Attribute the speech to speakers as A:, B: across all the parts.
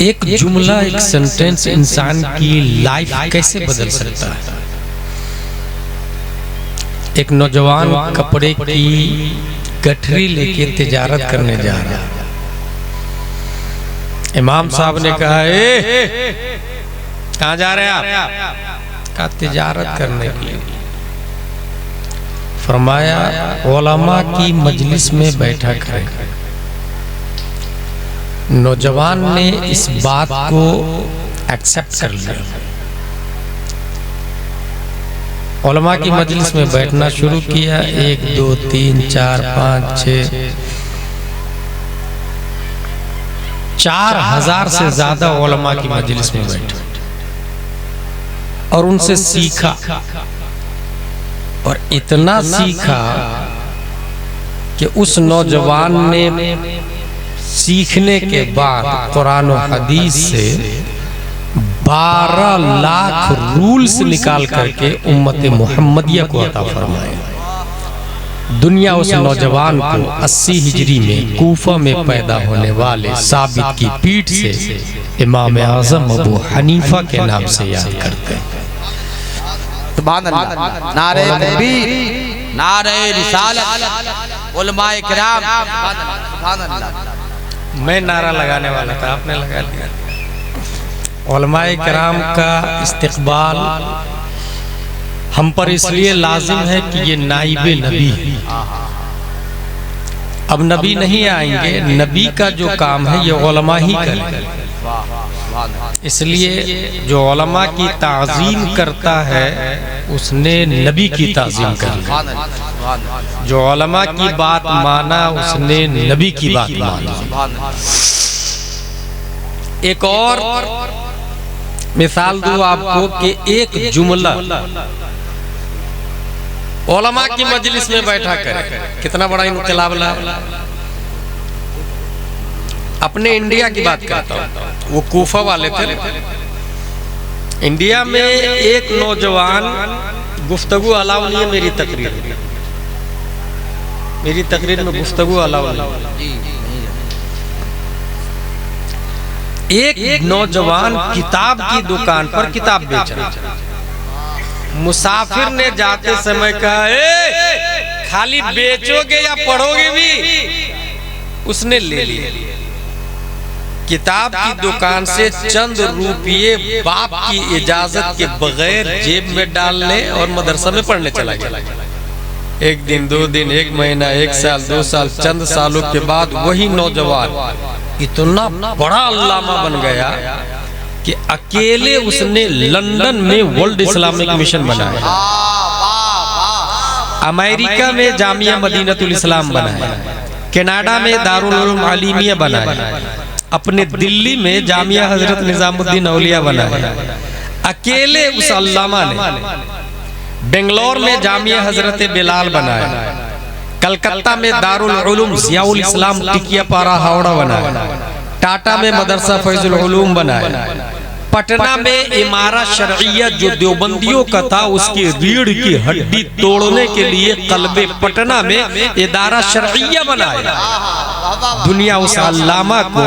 A: एक जुमला, एक सेंटेंस इंसान की लाइफ कैसे बदल सकता है। एक नौजवान कपड़े की गठरी लेके तिजारत करने जा रहा है। इमाम साहब ने कहा, कहाँ जा रहे हैं आप? कहा तिजारत करने के लिए। फरमाया उलमा की मजलिस में बैठा करें। नौजवान ने इस बात को एक्सेप्ट कर लिया। उलमा की मजलिस में बैठना शुरू किया। 1 2 3 4 5 6 4,000 से ज्यादा उलमा की मजलिस में बैठे और उनसे सीखा। और इतना सीखा कि उस नौजवान ने सीखने के बाद कुरान और हदीस से 12 लाख रूल्स निकाल करके उम्मत मुहम्मदिया को अता फरमाया। दुनिया उस नौजवान को 80 हिजरी में कूफा में पैदा होने वाले साबित की पीठ से इमाम आज़म अबू हनीफा के नाम से याद करते हैं।
B: सुभान अल्लाह, नारे तकबीर, नारे रिसालत, उलमाए किराम, सुभान अल्लाह।
A: मैं नारा लगाने वाला था, आपने लगा दिया। उलमाए किराम का इस्तिक़बाल हम पर इसलिए लाजिम है कि ये नाइबे नबी है। अब नबी नहीं आएंगे, नबी का जो काम है ये उलमा ही करेंगे। इसलिए जो उलमा की ताज़ीम करता है उसने नबी की ताज़ीम कर। जो उलमा की बात माना उसने नबी की बात माना। एक और मिसाल दूं आपको कि एक जुमला उलमा की मजलिस में बैठा करे, कितना बड़ा इनकलाब लाया। अपने इंडिया की बात करता हूँ, वो कूफा वाले थे। इंडिया में एक नौजवान, गुफ्तगू अलाउ नहीं है मेरी तकरीर में गुफ्तगू अलाउ नहीं। एक नौजवान किताब की दुकान पर किताब बेच रहा। मुसाफिर ने जाते समय कहा, खाली बेचोगे या पढ़ोगे भी? उसने ले लिया। किताब की दुकान से चंद रुपये बाप की इजाजत के बगैर जेब में डाल ले और मदरसा में पढ़ने चला गया। 1 दिन 2 दिन 1 महीना 1 साल 2 साल, चंद सालों के बाद वही नौजवान इतना बड़ा अल्लामा बन गया कि अकेले उसने लंदन में वर्ल्ड इस्लामिक मिशन बनाया, अमेरिका में जामिया मदीनतुल इस्लाम बनाया, कनाडा में दारुल उलूम आलिमिया बनाया, अपने दिल्ली में जामिया हजरत निजामुद्दीन औलिया बनाया। अकेले उस अल्लामा ने बेंगलोर में जामिया हजरत बिलाल बनाया, कलकत्ता में दारुल उलूम ज़ियाउल इस्लाम टिकिया पारा हावड़ा बनाया, टाटा में मदरसा फैजुल उलूम बनाया, पटना में इमारा शरइया जो देवबंदियों का था उसकी रीढ़ की हड्डी तोड़ने के लिए कल्बे पटना में इदारा शरइया बनाया। दुनिया उस अल्लामा को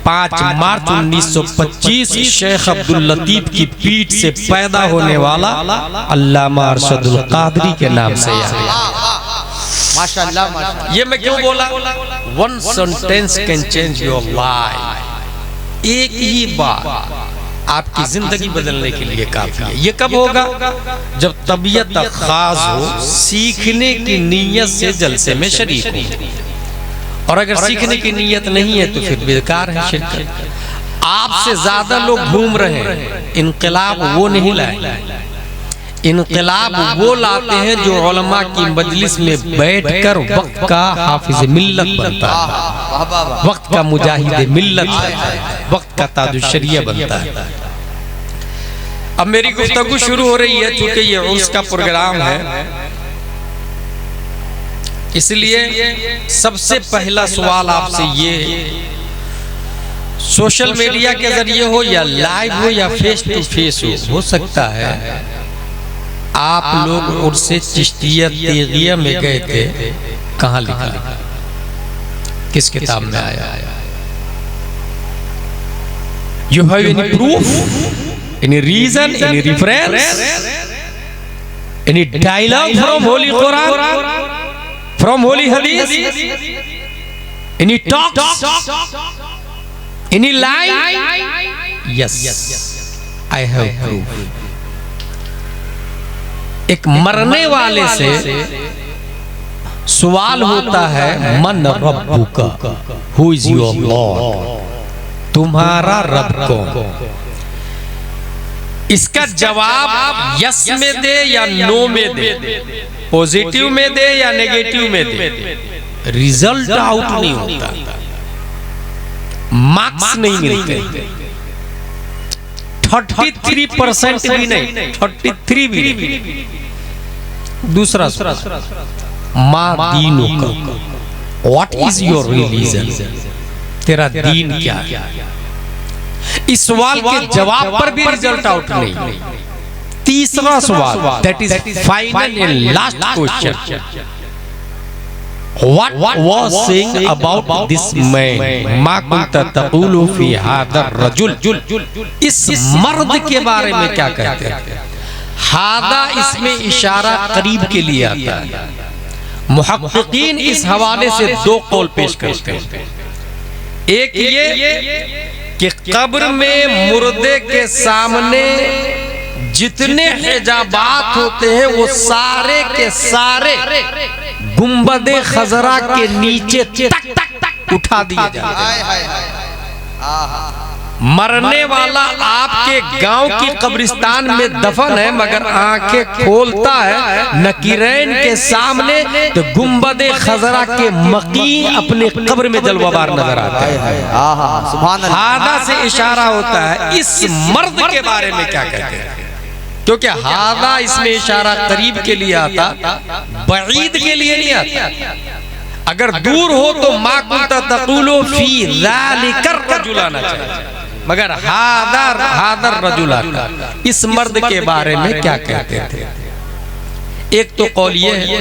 A: 5 मार्च 1925 शेख अब्दुल लतीफ की पीठ से पैदा होने वाला अल्लामा अरशदुल कादरी के नाम से याद। माशाअल्लाह। ये मैं क्यों बोला? 1 sentence can change your life. एक ही बात आपकी जिंदगी बदलने के लिए काफी है। ये कब होगा? जब तबीयत खास हो, सीखने की नीयत से जलसे में शरीक हो। और अगर सीखने की नीयत नहीं है तो फिर बेकार है शिरकत। आपसे ज्यादा लोग घूम रहे हैं, इनकलाब वो नहीं लाए। इनकलाब वो लाते हैं जो उलमा की मजलिस में बैठकर वक्त का हाफिज मिल्लत बनता है, वक्त का मुजाहिद मिल्लत है, वक्त का ताजुल शरिया बनता है। अब मेरी गुफ्तगू शुरू हो रही है, चूंकि ये उर्स का प्रोग्राम है, इसलिए सबसे पहला सवाल आपसे ये, सोशल मीडिया के जरिए हो या लाइव हो या फेस टू फेस हो सकता है आप लोग उर्से चिश्तिया तेगिया में गए थे। कहाँ लिखा? किस किताब में आया? You have any proof, any reason, any reference, any dialogue from Holy Quran, from Holy Hadith, any talks, any lie? Yes, I have proof. एक मरने वाले से सवाल होता है, मन रब्बुका, हु इज योर लॉर्ड, तुम्हारा रब कौन? इसका जवाब यस में दे या नो में दे, पॉजिटिव में दे या नेगेटिव में दे, रिजल्ट आउट नहीं होता, मार्क्स नहीं मिलते। 33% भी नहीं, 33 भी नहीं। दूसरा माँ दीनों का, व्हाट इज योर रिलीजन, तेरा दीन क्या है? इस सवाल के जवाब पर भी रिजल्ट आउट नहीं। तीसरा सवाल, that is final and last question, What was saying about this man? मा कुंता तक़ूलु फी हादा रजुल, इस मर्द के बारे में क्या कहते हैं? हादा इसमें इशारा करीब के लिए आता है। मुहक्किकीन इस हवाले से दो कौल पेश करते हैं। एक ये कि कब्र में मुर्दे के सामने जितने हिजाबात होते हैं वो सारे के सारे गुंबदे खजरा के नीचे तक तक उठा दिए जाते हैं। मरने वाला आपके गांव की कब्रिस्तान में दफन है, मगर आंखें खोलता है नकीरैन के सामने तो गुंबदे खजरा के मकी अपने कब्र में जलवाबार नजर आता है। हादा से इशारा होता है। इस मर्द के बारे में क्या कहते हैं? क्योंकि हादा इसमें इशारा करीब के लिए आता, बईद के लिए नहीं आता। अगर दूर हो तो मा कुंता तक़ूलु फी ज़ालिका रजुल आना चाहिए, मगर हादर रजुल आता। इस मर्द के बारे में क्या कहते थे? एक तो कौल ये है,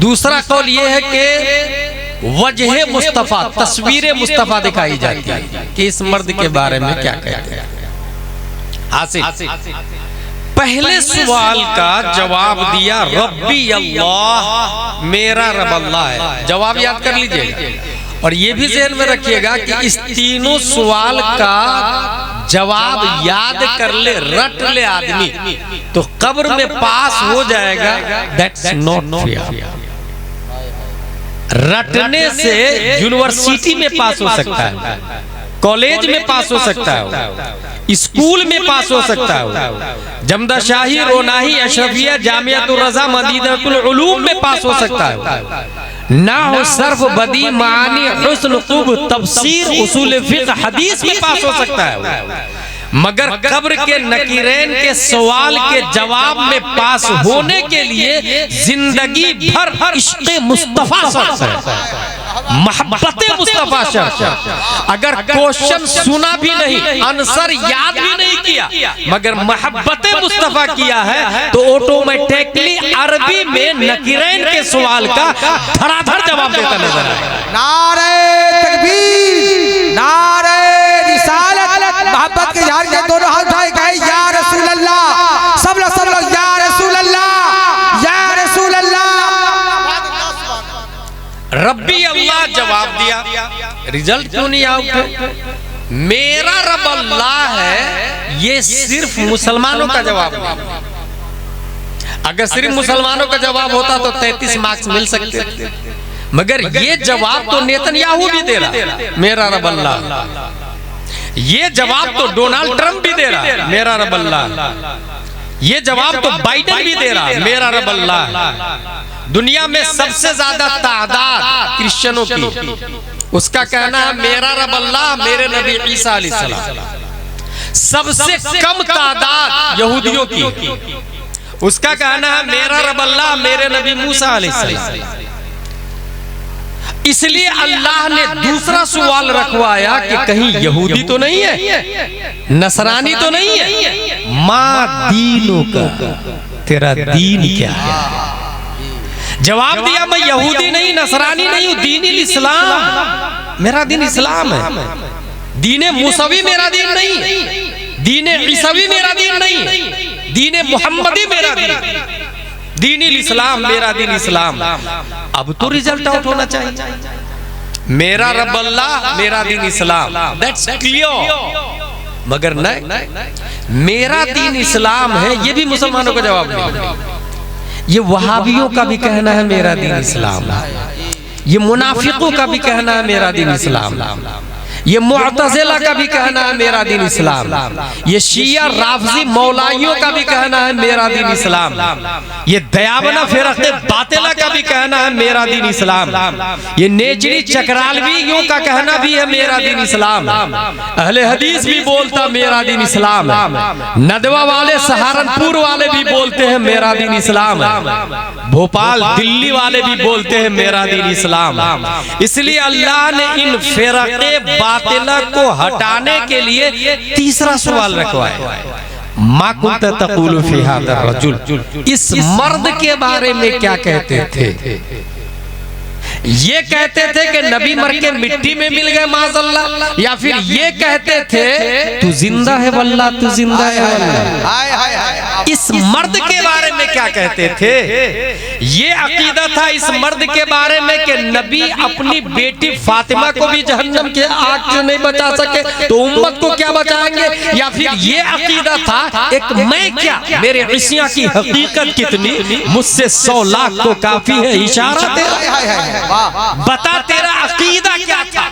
A: दूसरा कौल ये है कि वजह मुस्तफा, तस्वीर मुस्तफा दिखाई जाती है कि इस मर्द के बारे में क्या कहते हैं। हासिल पहले सवाल का जवाब दिया, रब्बी अल्लाह, मेरा रब अल्लाह है। जवाब याद कर लीजिएगा और ये भी ज़हन में रखिएगा कि इस तीनों सवाल का जवाब याद कर ले, रट ले आदमी तो कब्र में पास हो जाएगा। That's not fair. रटने से यूनिवर्सिटी में पास हो सकता है, कॉलेज में पास हो सकता है, स्कूल में पास हो सकता है, जमदाशाही, रोनाही, अशरफिया, जामियातुर रज़ा, मदीनतुल उलूम में पास हो सकता है। नाहु, सर्फ, बदी, मानी, हुस्न, तुब, तफसीर, उसूल फिक़्ह, हदीस में पास हो सकता है, मगर कब्र के नकीरैन के सवाल के जवाब में पास होने के लिए जिंदगी भर इश्क़े मुस्तफा शर्त है, मोहब्बत मुस्तफा शर्त है। अगर क्वेश्चन सुना भी नहीं, आंसर याद भी नहीं किया, मगर मोहब्बत मुस्तफा किया है तो ऑटोमेटिकली अरबी में नकीरैन के सवाल का धड़ाधड़ जवाब देता नजर आएगा।
B: नारे तकबीर, नारे रिसालत, मोहब्बत के यार के दोनों हाथ उठाए गए, या रसूल अल्लाह, सब लोग या रसूल अल्लाह, या रसूल अल्लाह।
A: रब्बी अल्लाह जवाब दिया, रिजल्ट क्यों नहीं आउट? मेरा रब अल्लाह है, ये सिर्फ मुसलमानों का जवाब नहीं। अगर सिर्फ मुसलमानों का जवाब होता तो 33 मार्क्स मिल सकते थे, मगर ये जवाब तो नेतन्याहू भी दे रहा, मेरा रब अल्लाह। ये जवाब तो डोनाल्ड ट्रंप भी दे रहा, मेरा रब अल्लाह। ये जवाब तो बाइडेन भी दे रहा, मेरा रब अल्लाह। दुनिया में सबसे ज्यादा तादाद क्रिश्चियनों की, उसका कहना है मेरा रब अल्लाह, मेरे नबी ईसा अलैहिस्सलाम। सबसे कम तादाद यहूदियों की, उसका कहना है मेरा रब अल्लाह, मेरे नबी मूसा अलैहिस्सलाम। इसलिए अल्लाह ने दूसरा सवाल रखवाया कि कहीं यहूदी तो नहीं है, नसरानी तो नहीं है, माँ दीनों का, तेरा दीन क्या है? जवाब दिया, मैं यहूदी नहीं, नसरानी नहीं हूं, दीन इस्लाम, मेरा दीन इस्लाम है। दीने मूसवी मेरा दीन नहीं, दीने ईसावी मेरा दीन नहीं, दीने मोहम्मदी मेरा दीन, दीन इस्लाम मेरा दीन इस्लाम। अब तो रिजल्ट आउट होना चाहिए। मेरा रब अल्लाह, मेरा दीन इस्लाम, दैट्स क्लियर। मगर नहीं, मेरा दीन इस्लाम है, ये भी मुसलमानों का जवाब नहीं। ये वहाबियों का भी कहना है मेरा दीन इस्लाम, ये मुनाफिकों का भी कहना है मेरा दीन इस्लाम, ये मुअतज़िला का भी कहना है मेरा दीन इस्लाम, ये शिया राफजी मौलाइयों का भी कहना है मेरा दीन इस्लाम, ये दयावना फिरक़े बातिला का भी कहना है मेरा दीन इस्लाम, ये नेजरी चकरालवियों का कहना भी है मेरा दीन इस्लाम। अहले हदीस भी बोलता मेरा दीन इस्लाम, नदवा वाले सहारनपुर वाले भी बोलते हैं मेरा दीन इस्लाम, भोपाल दिल्ली वाले भी बोलते हैं मेरा दीन इस्लाम। इसलिए अल्लाह ने इन फिरक़े बातिला को हटाने के लिए तीसरा सवाल रखवाया, मा कुंत तक़ूलु फी हाज़ा रजुल, इस मर्द के बारे में क्या कहते थे? ये कहते थे कि नबी मर के मिट्टी में मिल गए माज़अल्लाह, या फिर ये कहते थे तू जिंदा है वल्लाह, तू जिंदा है वल्लाह। इस मर्द के बारे में क्या कहते थे? ये अकीदा था इस मर्द के बारे में कि नबी अपनी बेटी फातिमा को भी जहन्नम के आग से नहीं बचा सके तो उम्मत को क्या बचाएंगे? या फिर ये अकीदा था एक मैं क्या, मेरे इश्या की हकीकत कितनी, मुझसे 100 लाख को काफी है इशारा तेरा। बता तेरा अकीदा क्या था?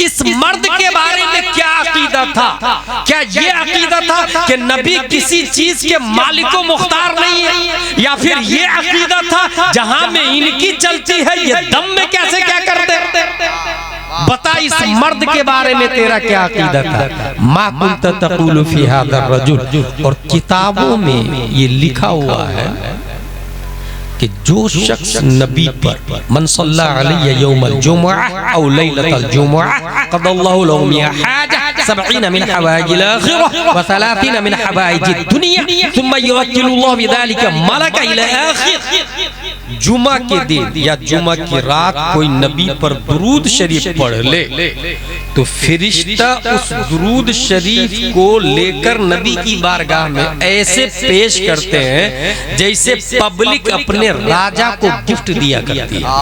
A: इस मर्द के बारे में क्या अकीदा था? क्या ये अकीदा था कि नबी किसी चीज के मालिको मुख्तार नहीं है, या फिर ये अकीदा था जहां में इनकी चलती है ये दम में कैसे क्या करते? बता इस मर्द के बारे में तेरा क्या अकीदा था? मा कुंत तक़ूलु फी हाज़ा रजुल। और किताबों में ये लिखा हुआ है कि जो शख्स नबी पर मन सल्ला अलैहि यौमल जुमुअह औ लैलतल जुमुअह क़दल्लाहु लहु मिया हाजा 70 मिन हवाइजिल आखिरह व 30 मिन हवाइजिद दुनिया थुम्मा युवक्किलुल्लाहु बिज़ालिका मलका इला आखिर। जुमा के दिन या जुमा की रात कोई नबी पर दुरूद शरीफ पढ़ ले तो फिरिश्ता उस दुरूद शरीफ को लेकर नबी की बारगाह में ऐसे पेश करते हैं जैसे पब्लिक अपने राजा को गिफ्ट दिया करती है।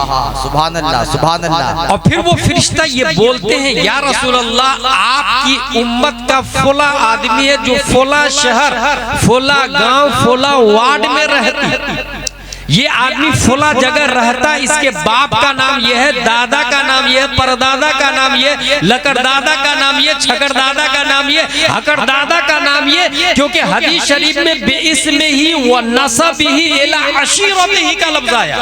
B: सुभान अल्लाह, सुभान अल्लाह।
A: और फिर वो फिरिश्ता ये बोलते हैं या रसूल अल्लाह, आपकी उम्मत का फला आदमी है जो फला शहर, फला गांव, फला वार्ड में रहती है, ये आदमी फला जगह रहता है, इसके बाप का नाम ये है, दादा का नाम ये है, परदादा का नाम ये, लकड़दादा का नाम ये, छकड़दादा का नाम ये, हकड़दादा का नाम ये, क्योंकि हदीस शरीफ में बेइस्मे ही व नसबिही इला अशीरतिही का लफ्ज आया।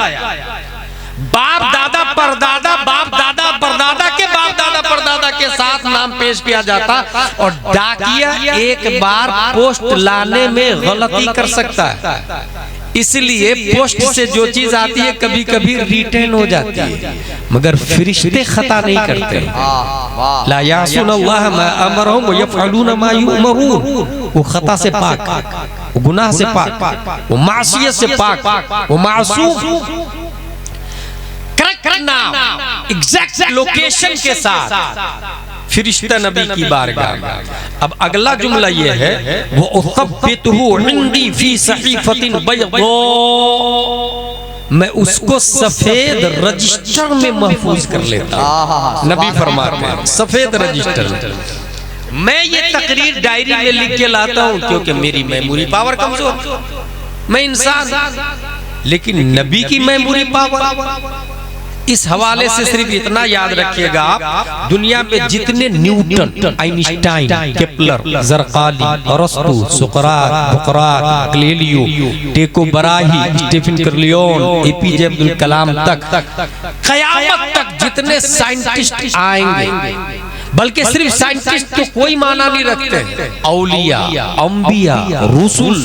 A: बाप दादा परदादा, बाप दादा परदादा के बाप दादा परदादा के साथ नाम पेश किया जाता। और डाकिया एक बार पोस्ट लाने में गलती कर सकता है, इसलिए पोस्ट से जो चीज आती है कभी कभी रिटर्न हो जाती है, मगर फरिश्ते खता नहीं करते। ला यासुनल्लाह मा अमरहुम व यफअलून मा युमरून। वो खता से पाक, वो गुनाह से पाक, वो मासियत से पाक, वो मासूम। करेक्ट नाम, एग्जैक्ट लोकेशन के साथ फिरिश्ता नबी की बारगाह में। अब अगला जुमला ये है वो उख़ब्बितहु इंदी फी सहीफ़तिन बैदा, मैं उसको सफेद रजिस्टर में महफूज कर लेता। नबी फरमाते हैं सफेद रजिस्टर। मैं ये तकरीर डायरी में लिख के लाता हूँ क्योंकि मेरी मेमोरी पावर कमजोर, मैं इंसान, लेकिन नबी की मेमोरी पावर। इस हवाले से सिर्फ इतना याद रखिएगा आप, दुनिया में जितने न्यूटन, आइंस्टाइन, केपलर, ज़रक़ाली, अरस्तु, सुक़रात, बुक़रात, गैलीलियो, टेको बराही, स्टीफन कर्लियोन, एपीजे अब्दुल कलाम तक क़यामत तक जितने साइंटिस्ट आएंगे, बल्कि सिर्फ साइंटिस्ट तो कोई माना नहीं रखते, औलिया, अंबिया, रुसुल,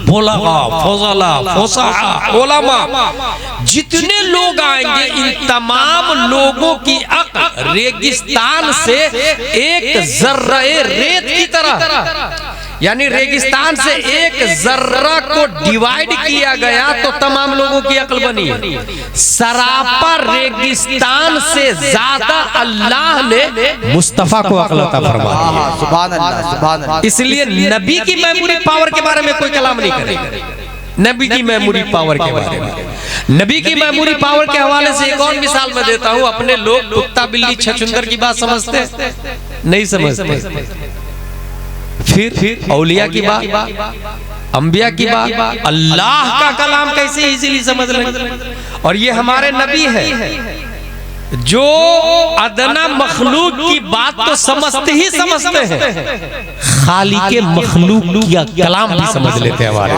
A: बुलगा, फज़ला, फुसहा, उलमा, जितने लोग आएंगे इन तमाम लोगों की अक्ल रेगिस्तान से एक जर्रे रेत की तरह यानी रेगिस्तान से एक जर्रा को डिवाइड किया गया तो तमाम लोगों की अक्ल बनी है। सरापा रेगिस्तान से ज्यादा अल्लाह ने मुस्तफा को अक्ल अता फरमाई।
B: सुभान अल्लाह, सुभान अल्लाह।
A: इसलिए नबी की मेमोरी पावर के बारे में कोई कलाम नहीं करेगा। नबी की मेमोरी पावर के बारे में, नबी की मेमोरी पावर के हवाले से एक और मिसाल मैं देता हूं। अपने लोग कुत्ता बिल्ली छछूंदर की बात समझते नहीं समझते। फिर औलिया की बात, अंबिया की बात, अल्लाह का कलाम कैसे इजीली समझ लें। और ये हमारे नबी है जो अदना मखलूक की बात तो समझते ही समझते हैं, खाली के मखलूक का कलाम भी समझ लेते हैं हमारे।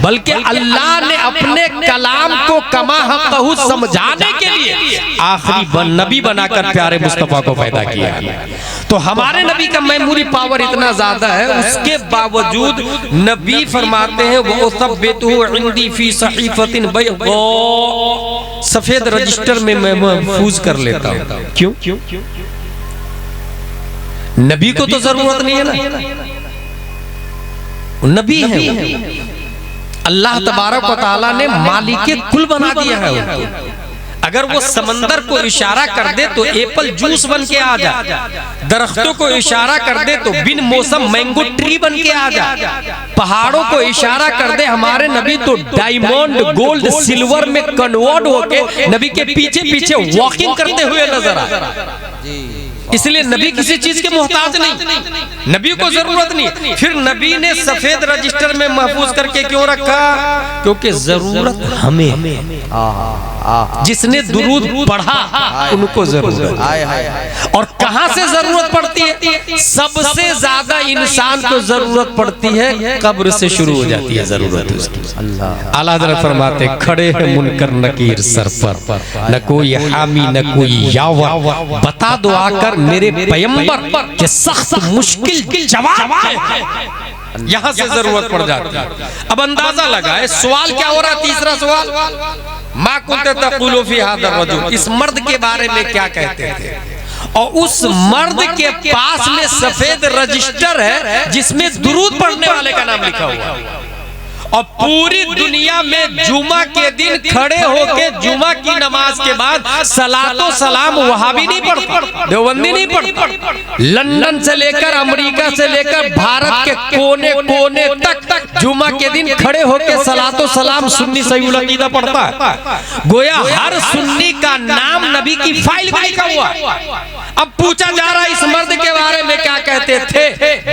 A: बल्कि अल्लाह ने अपने कलाम को कमा हक़हू समझाने के लिए आखिरी नबी बनाकर प्यारे मुस्तफा को पैदा किया। तो हमारे नबी का मेमोरी पावर इतना ज्यादा है, उसके बावजूद नबी फरमाते हैं वो सब्बितहु इंदी फी सहीफतिन बैदा, सफेद रजिस्टर में मैं महफूज कर लेता हूं। क्यों? नबी को तो जरूरत नहीं है ना, नबी है। अल्लाह तबारक व तआला ने मालिके कुल बना दिया है उनको। अगर वो समंदर को इशारा कर दे तो एप्पल जूस बन के आ जा, दरख्तों को इशारा कर दे तो बिन मौसम मैंगो ट्री बन के आ जा, पहाड़ों को इशारा कर दे हमारे नबी तो डायमंड गोल्ड सिल्वर में कन्वर्ट होके नबी के पीछे पीछे वॉकिंग करते हुए नजर आ। इसलिए नबी किसी चीज के मोहताज नहीं, नबी को जरूरत नहीं। फिर नबी ने सफेद रजिस्टर में महफूज करके क्यों रखा? क्योंकि जरूरत हमें, जिसने दुरूद पढ़ा उनको जरूरत। और कहां से जरूरत पड़ती है? सबसे ज्यादा इंसान को जरूरत पड़ती है कब्र से शुरू हो जाती है जरूरत उसकी। आला हज़रत फरमाते खड़े हैं मुनकर नकीर सर पर, न कोई हामी न कोई यावर, बता दो आकर मेरे पैगंबर के सख्त मुश्किल जवाब है। यहां से जरूरत पड़ जाती है। अब अंदाजा लगाए सवाल क्या हो रहा है। तीसरा सवाल, मा कुंते तक़ूलु फी हाज़ा रजुल, इस मर्द के बारे में क्या कहते थे? और उस मर्द के पास में सफेद रजिस्टर है जिसमें दुरूद पढ़ने वाले का नाम लिखा हुआ है। और पूरी दुनिया में जुमा के दिन खड़े होके जुमा की नमाज के बाद सलातो सलाम वहाबी नहीं पढ़ता, देवबंदी नहीं पढ़ता। लंदन से लेकर अमेरिका से लेकर भारत के कोने कोने तक जुमा के दिन खड़े होके सलातो सलाम सुन्नी सहीउल अकीदा पढ़ता है। गोया हर सुन्नी का नाम नबी की फाइल में लिखा हुआ। अब पूछा जा रहा है इस मर्द के बारे में क्या कहते थे?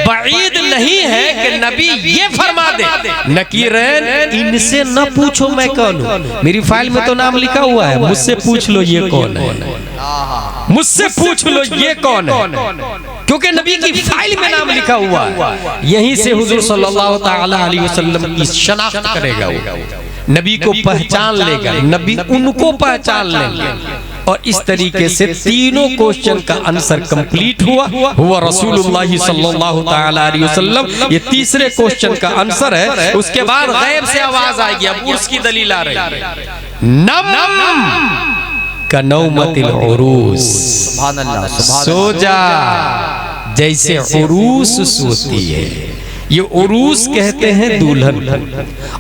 A: बईद नहीं है कि नबी ये फरमा दे नकीरैन इनसे न पूछो मैं कौन हूं, मेरी फाइल में तो नाम लिखा हुआ है, मुझसे पूछ लो ये कौन है, मुझसे पूछ लो ये कौन है, क्योंकि नबी की फाइल में नाम लिखा हुआ है। यहीं से हुजूर सल्लल्लाहु तआला अलैहि वसल्लम की शनाख्त करेगा, वो नबी को पहचान लेगा, नबी उनको पहचान लेंगे। और इस तरीके से तीनों क्वेश्चन का आंसर कंप्लीट हुआ रसूलुल्लाह सल्लल्लाहु तआला अलैहि वसल्लम। ये तीसरे क्वेश्चन का आंसर है। उसके बाद गैब से आवाज आएगी। अब उर्स की दलील आ रही है, नम का नौमतिल उरूस, सुभान अल्लाह, सो जा जैसे उरूस सोती है। ये उरूस कहते हैं दुल्हन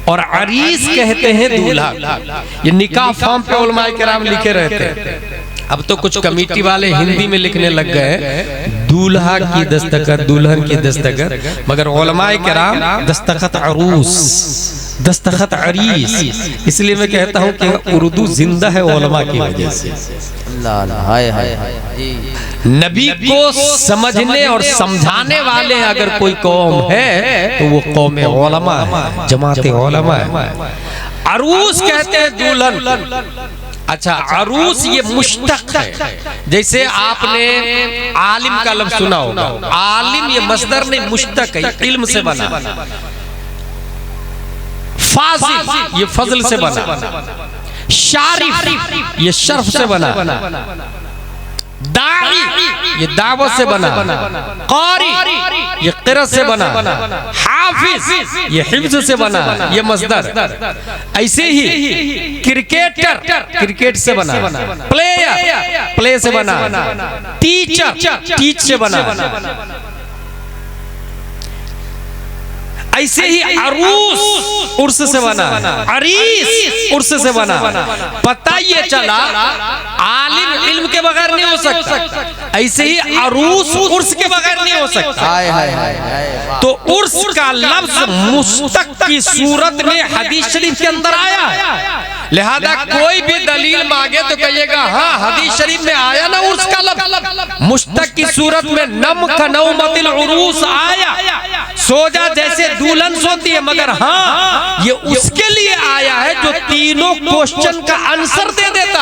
A: और अरीस कहते हैं दूल्हा। ये निकाह फॉर्म पे उलमाए किराम लिखे रहते हैं। अब तो कुछ कमेटी वाले हिंदी में लिखने लग गए दूल्हा की दस्तखत दुल्हन की दस्तखत, मगर उलमाए किराम दस्तखत अरूस दस्तखत अरीस। इसलिए मैं कहता हूँ कि उर्दू जिंदा है उलमा की वजह से। नबी को समझने और समझाने वाले अगर कोई कौम है तो वो कौम उलमा है, जमात उलमा है। अरूस कहते हैं दुल्हन। अच्छा, अरूस ये मुश्तक है। जैसे आपने आलिम का लफ्ज सुना होगा, आलिम ये मस्दर नहीं मुश्तक है, इल्म से बना। फाजिल ये फजल से बना। शारिफ ये शर्फ से बना। दाई ये दावत से बना। कारी ये क़िरत से बना। हाफिज ये हिफ्ज़ से बना, ये मस्दर। ऐसे ही क्रिकेटर क्रिकेट से बना। प्लेयर प्ले से बना। टीचर टीच से बना। ऐसे ही अरूस उर्स से बना, अरीस उर्स से बना। पता ये चला आलिम इल्म के बगैर नहीं हो सकता, ऐसे ही अरूस उर्स के बगैर नहीं हो सकता। तो उर्स का लफ्ज मुस्तक की सूरत में हदीस शरीफ के अंदर आया है, लिहाजा कोई भी दलील मांगे तो कहिएगा हाँ हदीस शरीफ में आया ना उर्स का लफ्ज। मुस्तक की सूरत में नम कनौमतिल उरूस आया, सोजा जैसे दुल्हन सोती है, मगर हाँ ये उसके लिए आया है जो तीनों क्वेश्चन का आंसर दे देता।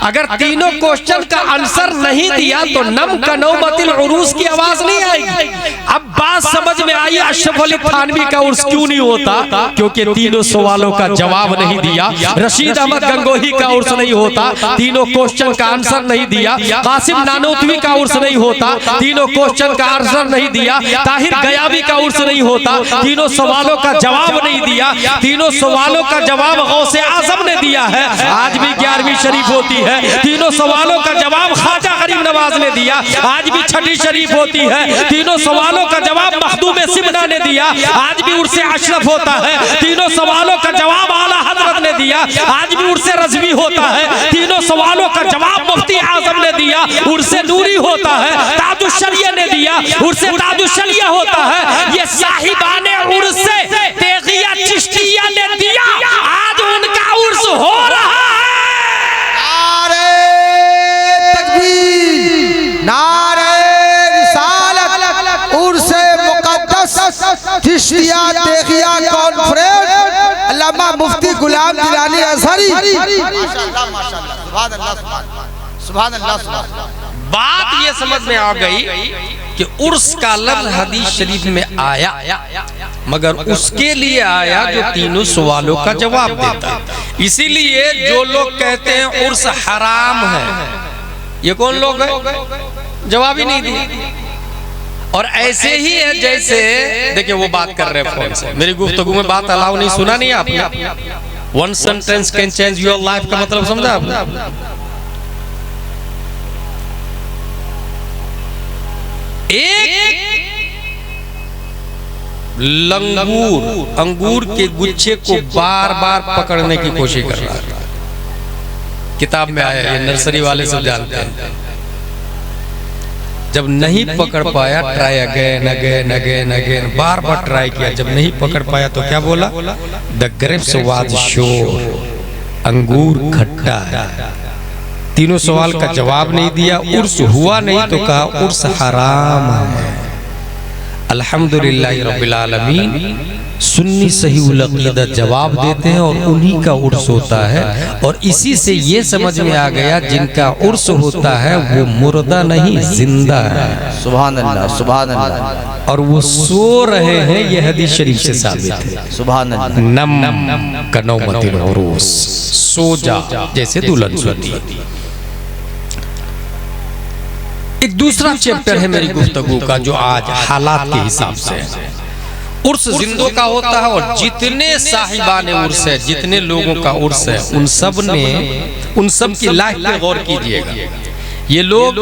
A: अगर तीनों क्वेश्चन का आंसर नहीं दिया तो नम कनौमतिल उरूस की आवाज नहीं आएगी। अब बात समझ में आई अशरफ अली थानवी का उर्स क्यों नहीं होता, क्योंकि तीनों सवालों का जवाब नहीं दिया। रशीद अहमद गंगोही का उर्स नहीं होता, तीनों क्वेश्चन का आंसर नहीं दिया। कासिम नानोतवी का उर्स नहीं होता, तीनों क्वेश्चन का आंसर नहीं दिया। ताहिर गयाबी का उर्स नहीं होता, तीनों सवालों का जवाब नहीं दिया। तीनों सवालों का जवाब गौसे आजम ने दिया है। आज भी 11वीं शरीफ होती है, तीनों सवालों का जवाब ख्वाजा गरीब नवाज ने दिया। आज भी 6ठी शरीफ होती है, तीनों सवालों का जवाब मखदूम सिमना ने दिया। आज भी उर्स अशरफ होता है, तीनों सवालों का जवाब आला हजरत ने दिया। आज भी उर्स रज़वी होता है, तीनों सवालों का जवाब मुफ्ती आजम ने दिया। उर्स नूरी होता है, ताजुश शरिया ने दिया। उर्स ताजुश शरिया होता है, ये साहिबाने उर्स तेगिया चिश्तिया ने दिया। आज उनका उर्स हो रहा है।
B: नारे तकबीर, नारे रिसालत, उर्स मुक़द्दस चिश्तिया तेगिया कॉन्फ्रेंस, अल्लामा मुफ्ती गुलाम दिलानी अज़हरी।
C: माशाअल्लाह माशाअल्लाह, सुभान अल्लाह सुभान अल्लाह सुभान अल्लाह।
A: बात ये समझ में आ गई कि उर्स का लफ्ज हदीस शरीफ में आया, मगर उसके लिए आया जो तीनों सवालों का जवाब देता है। इसीलिए जो लोग कहते हैं उर्स हराम है, ये कौन लोग हैं? जवाब ही नहीं दिए। और ऐसे ही है जैसे देखिए वो बात कर रहे हैं फोन से, मेरी गुफ्तगू में बात अलाउ नहीं, सुना नहीं आपने? One sentence can change your life का मतलब समझा आपने? एक लंगूर अंगूर के गुच्छे को बार बार पकड़ने की कोशिश कर रहा है। किताब में आया, ये नर्सरी वाले सब जानते हैं। जब नहीं पकड़ पाया, try again again again again, बार बार ट्राई किया। जब नहीं पकड़ पाया तो क्या बोला? द ग्रेप्स वाज श्योर, अंगूर खट्टा है। तीनों सवाल का जवाब नहीं दिया। उर्स हुआ नहीं तो कहा उर्स हराम है। अल्हम्दुलिल्लाह रब्बिल आलमीन, सुन्नी सही उल अक़ीदा जवाब देते हैं और उन्हीं का उर्स होता है। और इसी से ये समझ में आ गया जिनका उर्स होता है वो मुर्दा नहीं जिंदा है।
C: सुभान अल्लाह सुभान अल्लाह।
A: और वो सो रहे हैं, ये हदीस शरीफ से साबित है।
C: सुभान अल्लाह।
A: नम कनौमतिल उरूस, सो जा जैसे दुल्हन सोती है। एक दूसरा चैप्टर है मेरी गुफ्तगू का जो आज हालात के हिसाब से है। उर्स जिंदों का होता है और जितने साहिबाने उर्स है, जितने लोगों का उर्स है, उन सब की लाइफ पे गौर कीजिएगा। ये लोग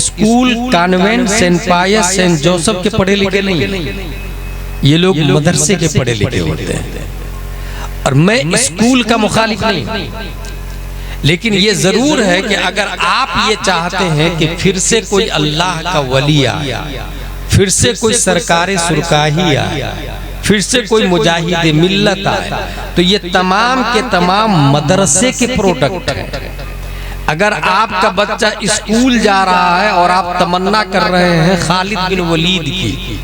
A: स्कूल, कॉन्वेंट, सेंट पायस, सेंट जोसेफ के पढ़े लिखे नहीं है, ये लोग मदरसे के पढ़े लिखे होते हैं। और मैं स्कूल का मुखालिफ नहीं, लेकिन ये जरूर है कि अगर आप ये चाहते हैं कि फिर से कोई अल्लाह का वली आए, फिर से कोई सरकारे सुरकाही आए, फिर से कोई मुजाहिद मिल्लत आए, तो ये तमाम के तमाम मदरसे के प्रोडक्ट हैं। अगर आपका बच्चा स्कूल जा रहा है और आप तमन्ना कर रहे हैं खालिद बिन वलीद की,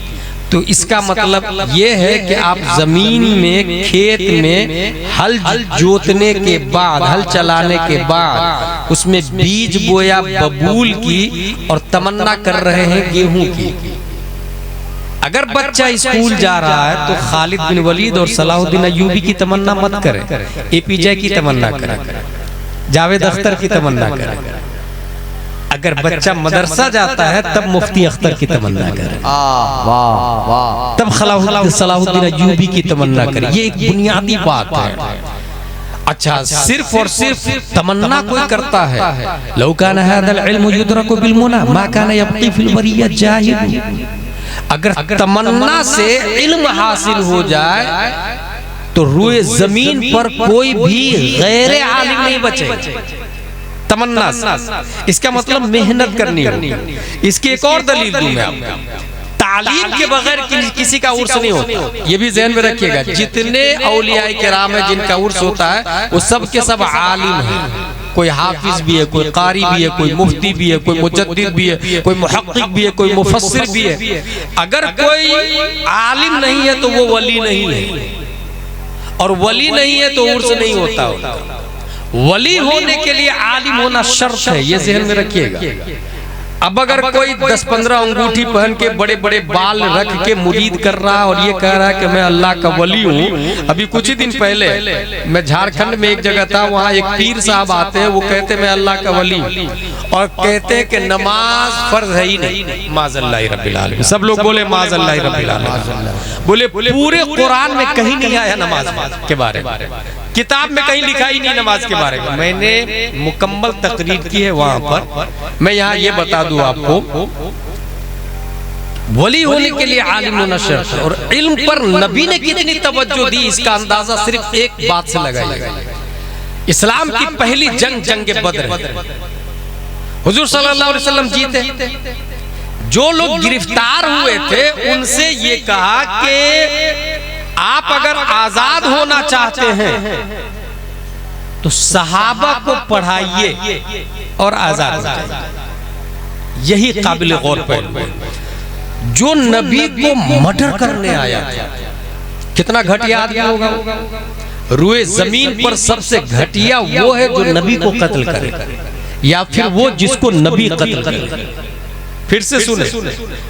A: तो इसका मतलब ये है कि आप जमीन में, खेत में हल जोतने के बाद, हल चलाने के बाद उसमें बीज बोया बबूल की और तमन्ना कर रहे हैं गेहूं की। अगर बच्चा स्कूल जा रहा है तो खालिद बिन वलीद और सलाहुद्दीन अय्यूबी की तमन्ना मत करें, एपीजे की तमन्ना करें, जावेद अख्तर की तमन्ना करें। अगर बच्चा मदरसा जाता है तब मुफ्ती अख्तर की तमन्ना करें, तब सलाहुद्दीन अय्यूबी की तमन्ना करें। ये एक बुनियादी बात है। अच्छा, सिर्फ और सिर्फ तमन्ना कोई करता है, लौ कान हादल इल्मु युद्रकु बिल मुना मा कान यब्की फिल बरिय्यत जाहिद। अगर तमन्ना से इल्म हासिल हो जाए तो रूए जमीन पर कोई भी गैर आलिम नहीं बचे। तमन्ना से, इसका मतलब मेहनत करनी होगी। इसकी एक और दलील दूं मैं आपको, तालीम के बगैर किसी का उर्स नहीं होता। ये भी ज़हन में रखिएगा, जितने औलिया किराम है जिनका उर्स होता है वो सब के सब आलिम हैं। कोई हाफिज भी है, कोई कारी भी है, कोई मुफ्ती भी है, कोई मुजद्दिद भी है, कोई मुहक्किक भी है, कोई मुफस्सिर भी है। अगर कोई आलिम नहीं है तो वो वली नहीं है, और वली नहीं है तो उर्स नहीं होता। वली होने के लिए आलिम होना शर्त है, ये ज़हन में रखिएगा। अब अगर कोई 10-15 अंगूठी पहन के बड़े बड़े बाल रख के मुरीद कर रहा और ये कह रहा है कि मैं अल्लाह का वली हूँ। अभी कुछ ही दिन पहले मैं झारखंड में एक जगह था, वहाँ एक पीर साहब आते हैं, वो कहते मैं अल्लाह का वली हूँ और कहते हैं कि नमाज फर्ज है ही नहीं। माज़ल्लाहि रब्बिल आलमीन। सब लोग बोले माज़ल्लाहि रब्बिल आलमीन। बोले पूरे कुरान में कहीं नहीं आया नमाज के बारे में, किताब में कहीं लिखा ही नहीं नमाज के बारे में। मैंने मुकम्मल तकरीर की है वहां पर। मैं यहाँ ये बता दूं आपको, वली होने के लिए आलिम होना शर्त है। और इल्म पर नबी ने कितनी तवज्जो दी इसका अंदाजा सिर्फ एक बात से लगाइए। इस्लाम की पहली जंग बद्र, हुजूर सल्लल्लाहु अलैहि वसल्लम जीते। जो लोग गिरफ्तार हुए थे उनसे ये कहा कि आप अगर आजाद होना चाहते हैं तो सहाबा को पढ़ाइए और आजाद हो जाइए। यही काबिल गौर पहलू है। जो नबी को मर्डर करने आया था, कितना घटिया आदमी होगा। रूए जमीन पर सबसे घटिया वो है जो नबी को कत्ल करे, या फिर वो जिसको नबी कत्ल करे। फिर से सुने,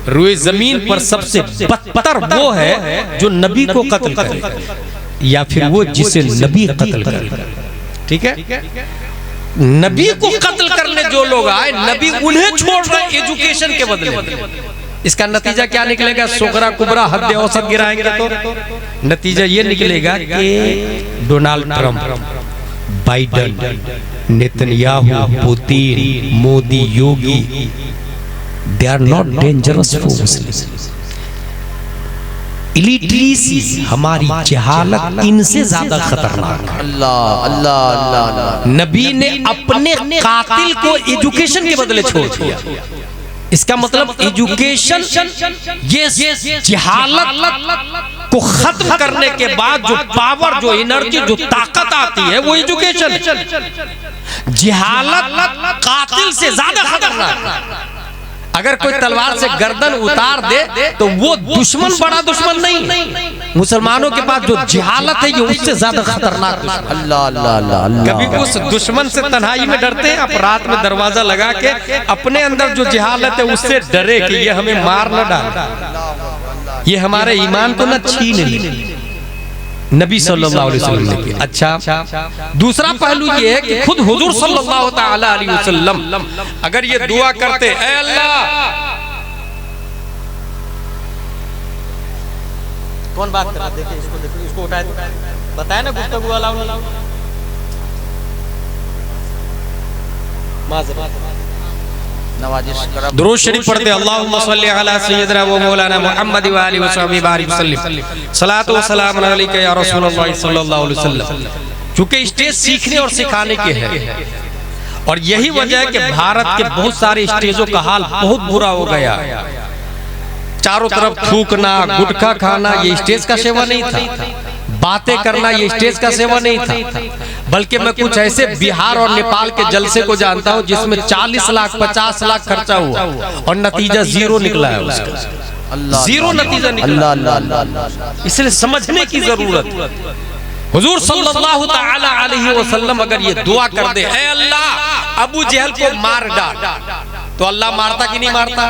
A: रूए जमीन पर सबसे बदतर वो है जो नबी को कत्ल करे, या फिर वो जिसे नबी कत्ल करे। ठीक है, नबी को कत्ल करने जो लोग आए, नबी उन्हें छोड़ रहे एजुकेशन के बदले। इसका नतीजा क्या निकलेगा? सुगरा कुबरा हद औसत गिराएंगे तो नतीजा ये निकलेगा कि Donald Trump, Biden, Netanyahu, Putin, Modi, Yogi, they are not dangerous for Muslims. Illiteracy, हमारी जहालत इनसे ज्यादा खतरनाक है।
B: अल्लाह अल्लाह अल्लाह।
A: नबी ने अपने कातिल को एजुकेशन के बदले छोड़ दिया। इसका मतलब एजुकेशन, ये जहालत को खत्म करने के बाद जो पावर, जो एनर्जी, जो ताकत आती है वो एजुकेशन। जहालत कातिल से ज्यादा खतरनाक है। अगर कोई तलवार से गर्दन उतार दे तो वो दुश्मन बड़ा दुश्मन नहीं, मुसलमानों के पास जो जिहालत है ये उससे ज्यादा खतरनाक दुश्मन।
B: अल्लाह अल्लाह अल्लाह।
A: कभी उस दुश्मन से तन्हाई में डरते हैं, आप रात में दरवाजा लगा के अपने अंदर जो जिहालत है उससे डरे कि ये हमें मार न डाले, ये हमारे ईमान को न छीन ले। नबी सल्लल्लाहु अलैहि वसल्लम ने किया। अच्छा, दूसरा पहलू ये है कि खुद हुजूर सल्लल्लाहु ताला अलैहि वसल्लम अगर ये दुआ करते, ऐ अल्लाह, कौन बात कर रहा है? देखिए इसको, देखिए इसको उठाए, बताए ना गुफ्तगू वाला। दुरूद शरीफ पढ़ते, अल्लाहुम्मा सल्ली अला सय्यिदिना व मौलाना मुहम्मद व आलिहि व सहबिहि बारिक वसल्लम, सलातो व सलाम अलैका या रसूलल्लाह सल्लल्लाहु अलैहि वसल्लम। क्योंकि स्टेज सीखने और सिखाने के है, और यही वजह है कि भारत के बहुत सारे स्टेजों का हाल बहुत बुरा हो गया। चारों तरफ थूकना, गुटखा खाना, ये स्टेज का सेवा नहीं था। बातें करना ये स्टेज का सेवा नहीं था। बल्कि मैं कुछ ऐसे बिहार और नेपाल के जलसे को जानता हूँ जिसमें 40 लाख 50 लाख खर्चा हुआ और नतीजा जीरो निकला है उसका। जीरो नतीजा निकला। इसलिए समझने की जरूरत। हुजूर सल्लल्लाहु ताला अलैहि वसल्लम अगर ये दुआ कर दे, ऐ अल्लाह अबू जहल को मार डाल, तो अल्लाह मारता कि नहीं मारता?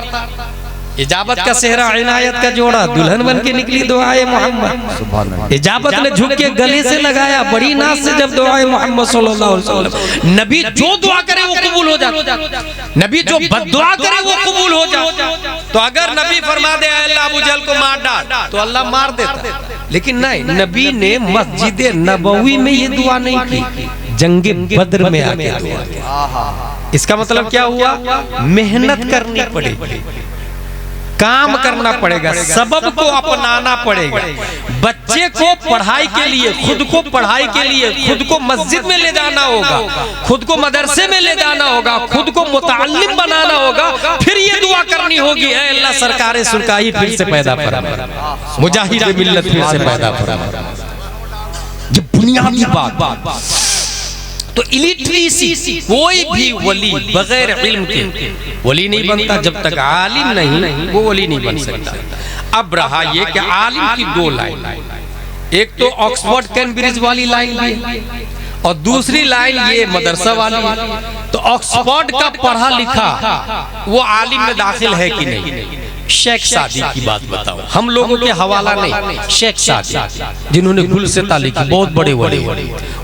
A: इजाबत का सेहरा, इनायत का जोड़ा, दुल्हन बन के निकली दुआए मोहम्मद। इजाबत ने झुक के गले से लगाया बड़ी नाज से जब दुआए मोहम्मद सल्लल्लाहु अलैहि वसल्लम। नबी जो दुआ करे वो कबूल हो जाता, नबी जो बद्दुआ करे वो कबूल हो जाता। तो अगर नबी फरमा दे अल्लाह अबू जहल को मार डाल, तो अल्लाह मार देता। लेकिन नहीं, नबी ने मस्जिद नबवी में ये दुआ नहीं की, जंगे बद्र में आके दुआ की। इसका मतलब क्या हुआ? मेहनत करनी पड़ेगी। काम करना पड़ेगा, सबब को अपनाना पड़ेगा। बच्चे को पढ़ाई के लिए, खुद को पढ़ाई के लिए खुद को मस्जिद में ले जाना होगा, खुद को मदरसे में ले जाना होगा, खुद को मुताल्लिम बनाना होगा। फिर ये दुआ करनी होगी, ऐ अल्लाह सरकारे सुरकाही फिर से पैदा फरमा, मुजाहिद मिल्लत फिर से पैदा फरमा। ये बुनियादी बात। तो इलिटरेसी, कोई भी वली बगैर इल्म के वली नहीं बनता। जब तक आलिम नहीं वो वली नहीं बन सकता। अब रहा ये कि आलिम की दो लाइन, एक तो ऑक्सफोर्ड कैम्ब्रिज वाली लाइन भी और दूसरी लाइन ये मदरसा वाली। तो ऑक्सफोर्ड का पढ़ा लिखा वो आलिम में दाखिल है कि नहीं? शेख सादी की बात बताओ, हम लोगों के हवाला नहीं, शेख सादी जिन्होंने गुल से तालिकी, बहुत बड़े बड़े,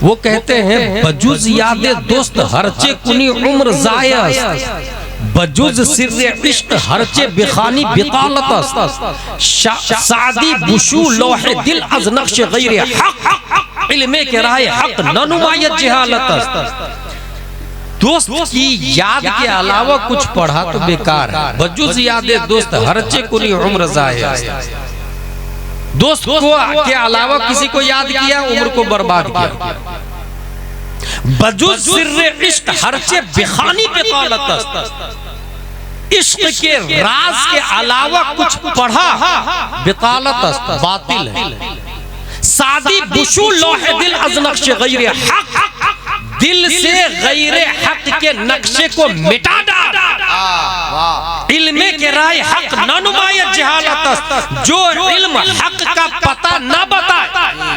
A: वो कहते हैं बजुज यादे दोस्त हरचे कुनी उम्र जायस, बजुज सिर्रे इश्क हरचे बेखानी बितालत, सादी बुशू लोहे दिल अज नक्श गैर हक, इल्मे के राह हक न नुमायत जहालत। दोस्त की याद के अलावा कुछ पढ़ा तो बेकार है। बजुज यादे दोस्त हरचे कुनी उम्र जाया, दोस्त को के अलावा किसी को याद किया उम्र को बर्बाद किया। बजुज सिर्रे इश्क हरचे बेखानी बेतालत, इश्क के राज के अलावा कुछ पढ़ा बेतालत बातिल है। सादी बुशू लोहे दिल अज नक्श गैर हक, दिल से गैर हक के नक्शे को मिटा डाल। इल्मे के राय हक न नुमायत जहालत, जो इल्म हक का पता न बताए,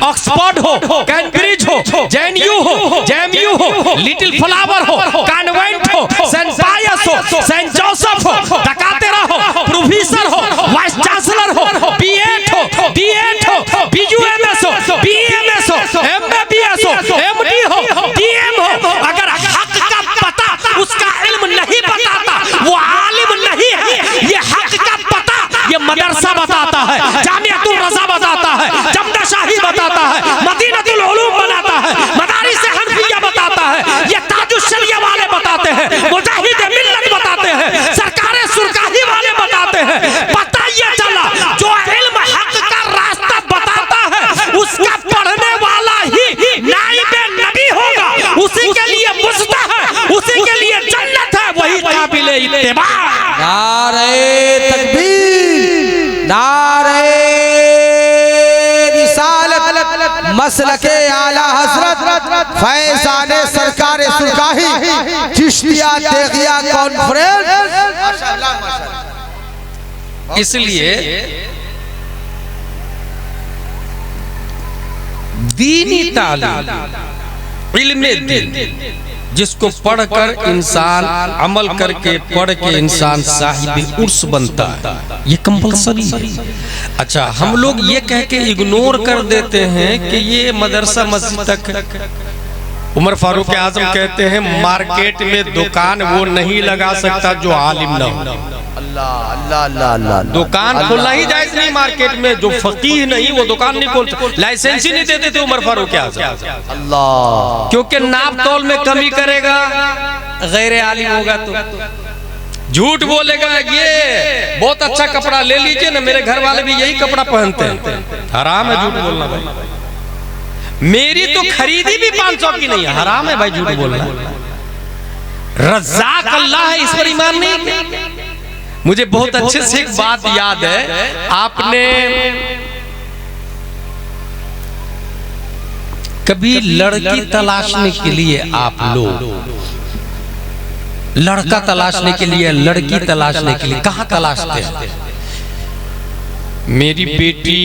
A: ऑक्सफोर्ड हो, कैम्ब्रिज हो, जेएनयू हो, जेएमयू हो, लिटिल फ्लावर हो, कॉन्वेंट हो, सेंट पायस हो, सेंट जोसेफ हो, डकातेरा हो, प्रोफेसर हो, वाइस चांसलर हो, बीएड हो, डीएड हो, बीयूएमएस हो, बीएमएस हो, एमबीबीएस हो, एमडी हो, डीएम हो, अगर हक का पता उसका इल्म नहीं बताता वो आलिम नहीं है। ये हक का पता ये मदरसा बताता है, जामियातुल रज़ा बताता है, जमना शाही बताता है, मदीनतुल उलूम बनाता है, मदारिस हनफिया बताता है, ये ताजुश शरिया वाले बताते हैं, मुजाहिद मिल्लत बताते हैं, सरकारे सुरकाही वाले बताते हैं। पता ये चला जो इल्म हक का रास्ता बताता है उसका पढ़ने वाला ही नाइबे नबी होगा, उसी के लिए मुस्ता है, उसी के लिए जन्नत है, वही काबिले इत्तिबा।
B: नारे तकबीर, नारे रिसालत, मसलके आला हजरत फैज़ाने सरकारे सुरकाही चिश्तिया तेगिया कॉन्फ्रेंस।
C: माशाअल्लाह माशाअल्लाह।
A: इसलिए दीनी तालीम इल्मे दीन जिसको पढ़कर इंसान अमल करके पढ़ के इंसान साहिब उर्स बनता है, ये कंपल्सरी है। अच्छा, हम लोग ये कह के इग्नोर कर देते हैं कि ये मदरसा मस्जिद तक। उमर फारूक आजम कहते हैं मार्केट में दुकान वो नहीं लगा सकता जो आलिम ना हो।
C: अल्लाह अल्लाह अल्लाह अल्लाह।
A: दुकान खोलना ही जायज नहीं मार्केट में, जो फकीह नहीं वो दुकान नहीं खोल सकता। लाइसेंस ही नहीं देते थे उमर फारूक आजम,
C: अल्लाह,
A: क्योंकि नाप तौल में कमी करेगा, गैर आलिम होगा तो झूठ बोलेगा। ये बहुत अच्छा कपड़ा ले लीजिए ना, मेरे घर वाले भी यही कपड़ा पहनते हैं। हराम है झूठ बोलना भाई, मेरी तो खरीदी भी 500 की नहीं है, हराम है भाई झूठ बोलना। रज़्ज़ाक़ अल्लाह है, इस पर ईमान नहीं। मुझे बहुत अच्छे से एक बात याद है, आपने कभी लड़की तलाशने के लिए, आप लोग लड़का तलाशने के लिए, लड़की तलाशने के लिए कहाँ तलाशते हैं? मेरी बेटी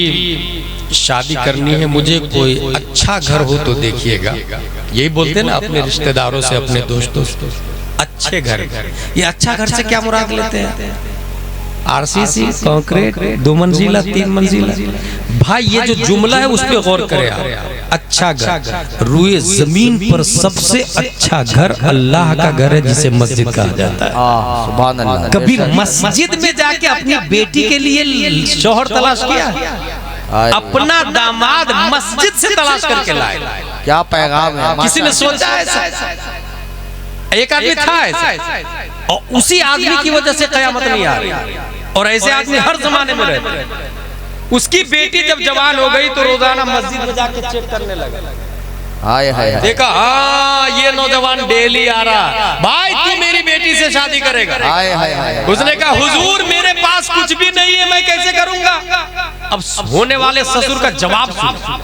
A: शादी करनी है, मुझे कोई अच्छा घर हो तो देखिएगा, यही बोलते ना अपने रिश्तेदारों से, अपने दोस्तों से, अच्छे घर। ये अच्छा घर से क्या मुराद लेते हैं? आरसीसी, कंक्रीट, 2 मंजिला 3 मंजिला। भाई ये जो जुमला है उस पे गौर करें आप। अच्छा घर, रुए जमीन पर सबसे अच्छा घर अल्लाह का घर है जिसे मस्जिद कहा जाता है।
C: सुभान अल्लाह।
A: कभी मस्जिद में जाके अपनी बेटी के लिए शौहर तलाश किया? अपना दामाद मस्जिद से तलाश करके लाए।
C: क्या पैगाम है?
A: किसी ने सोचा ऐसा? एक आदमी था ऐसा, और उसी आदमी की वजह से कयामत नहीं आ रही। और ऐसे आदमी हर जमाने में रहते हैं। उसकी बेटी जब जवान हो गई तो रोजाना मस्जिद में जाके चेक करने लगा।
B: हाय हाय
A: देखा हाँ ये नौजवान डेली आ रहा, भाई तू मेरी बेटी से शादी करेगा?
B: हाय हाय हाय।
A: उसने कहा हुजूर मेरे पास कुछ भी नहीं है, मैं कैसे करूंगा? अब होने वाले ससुर का जवाब सुनो।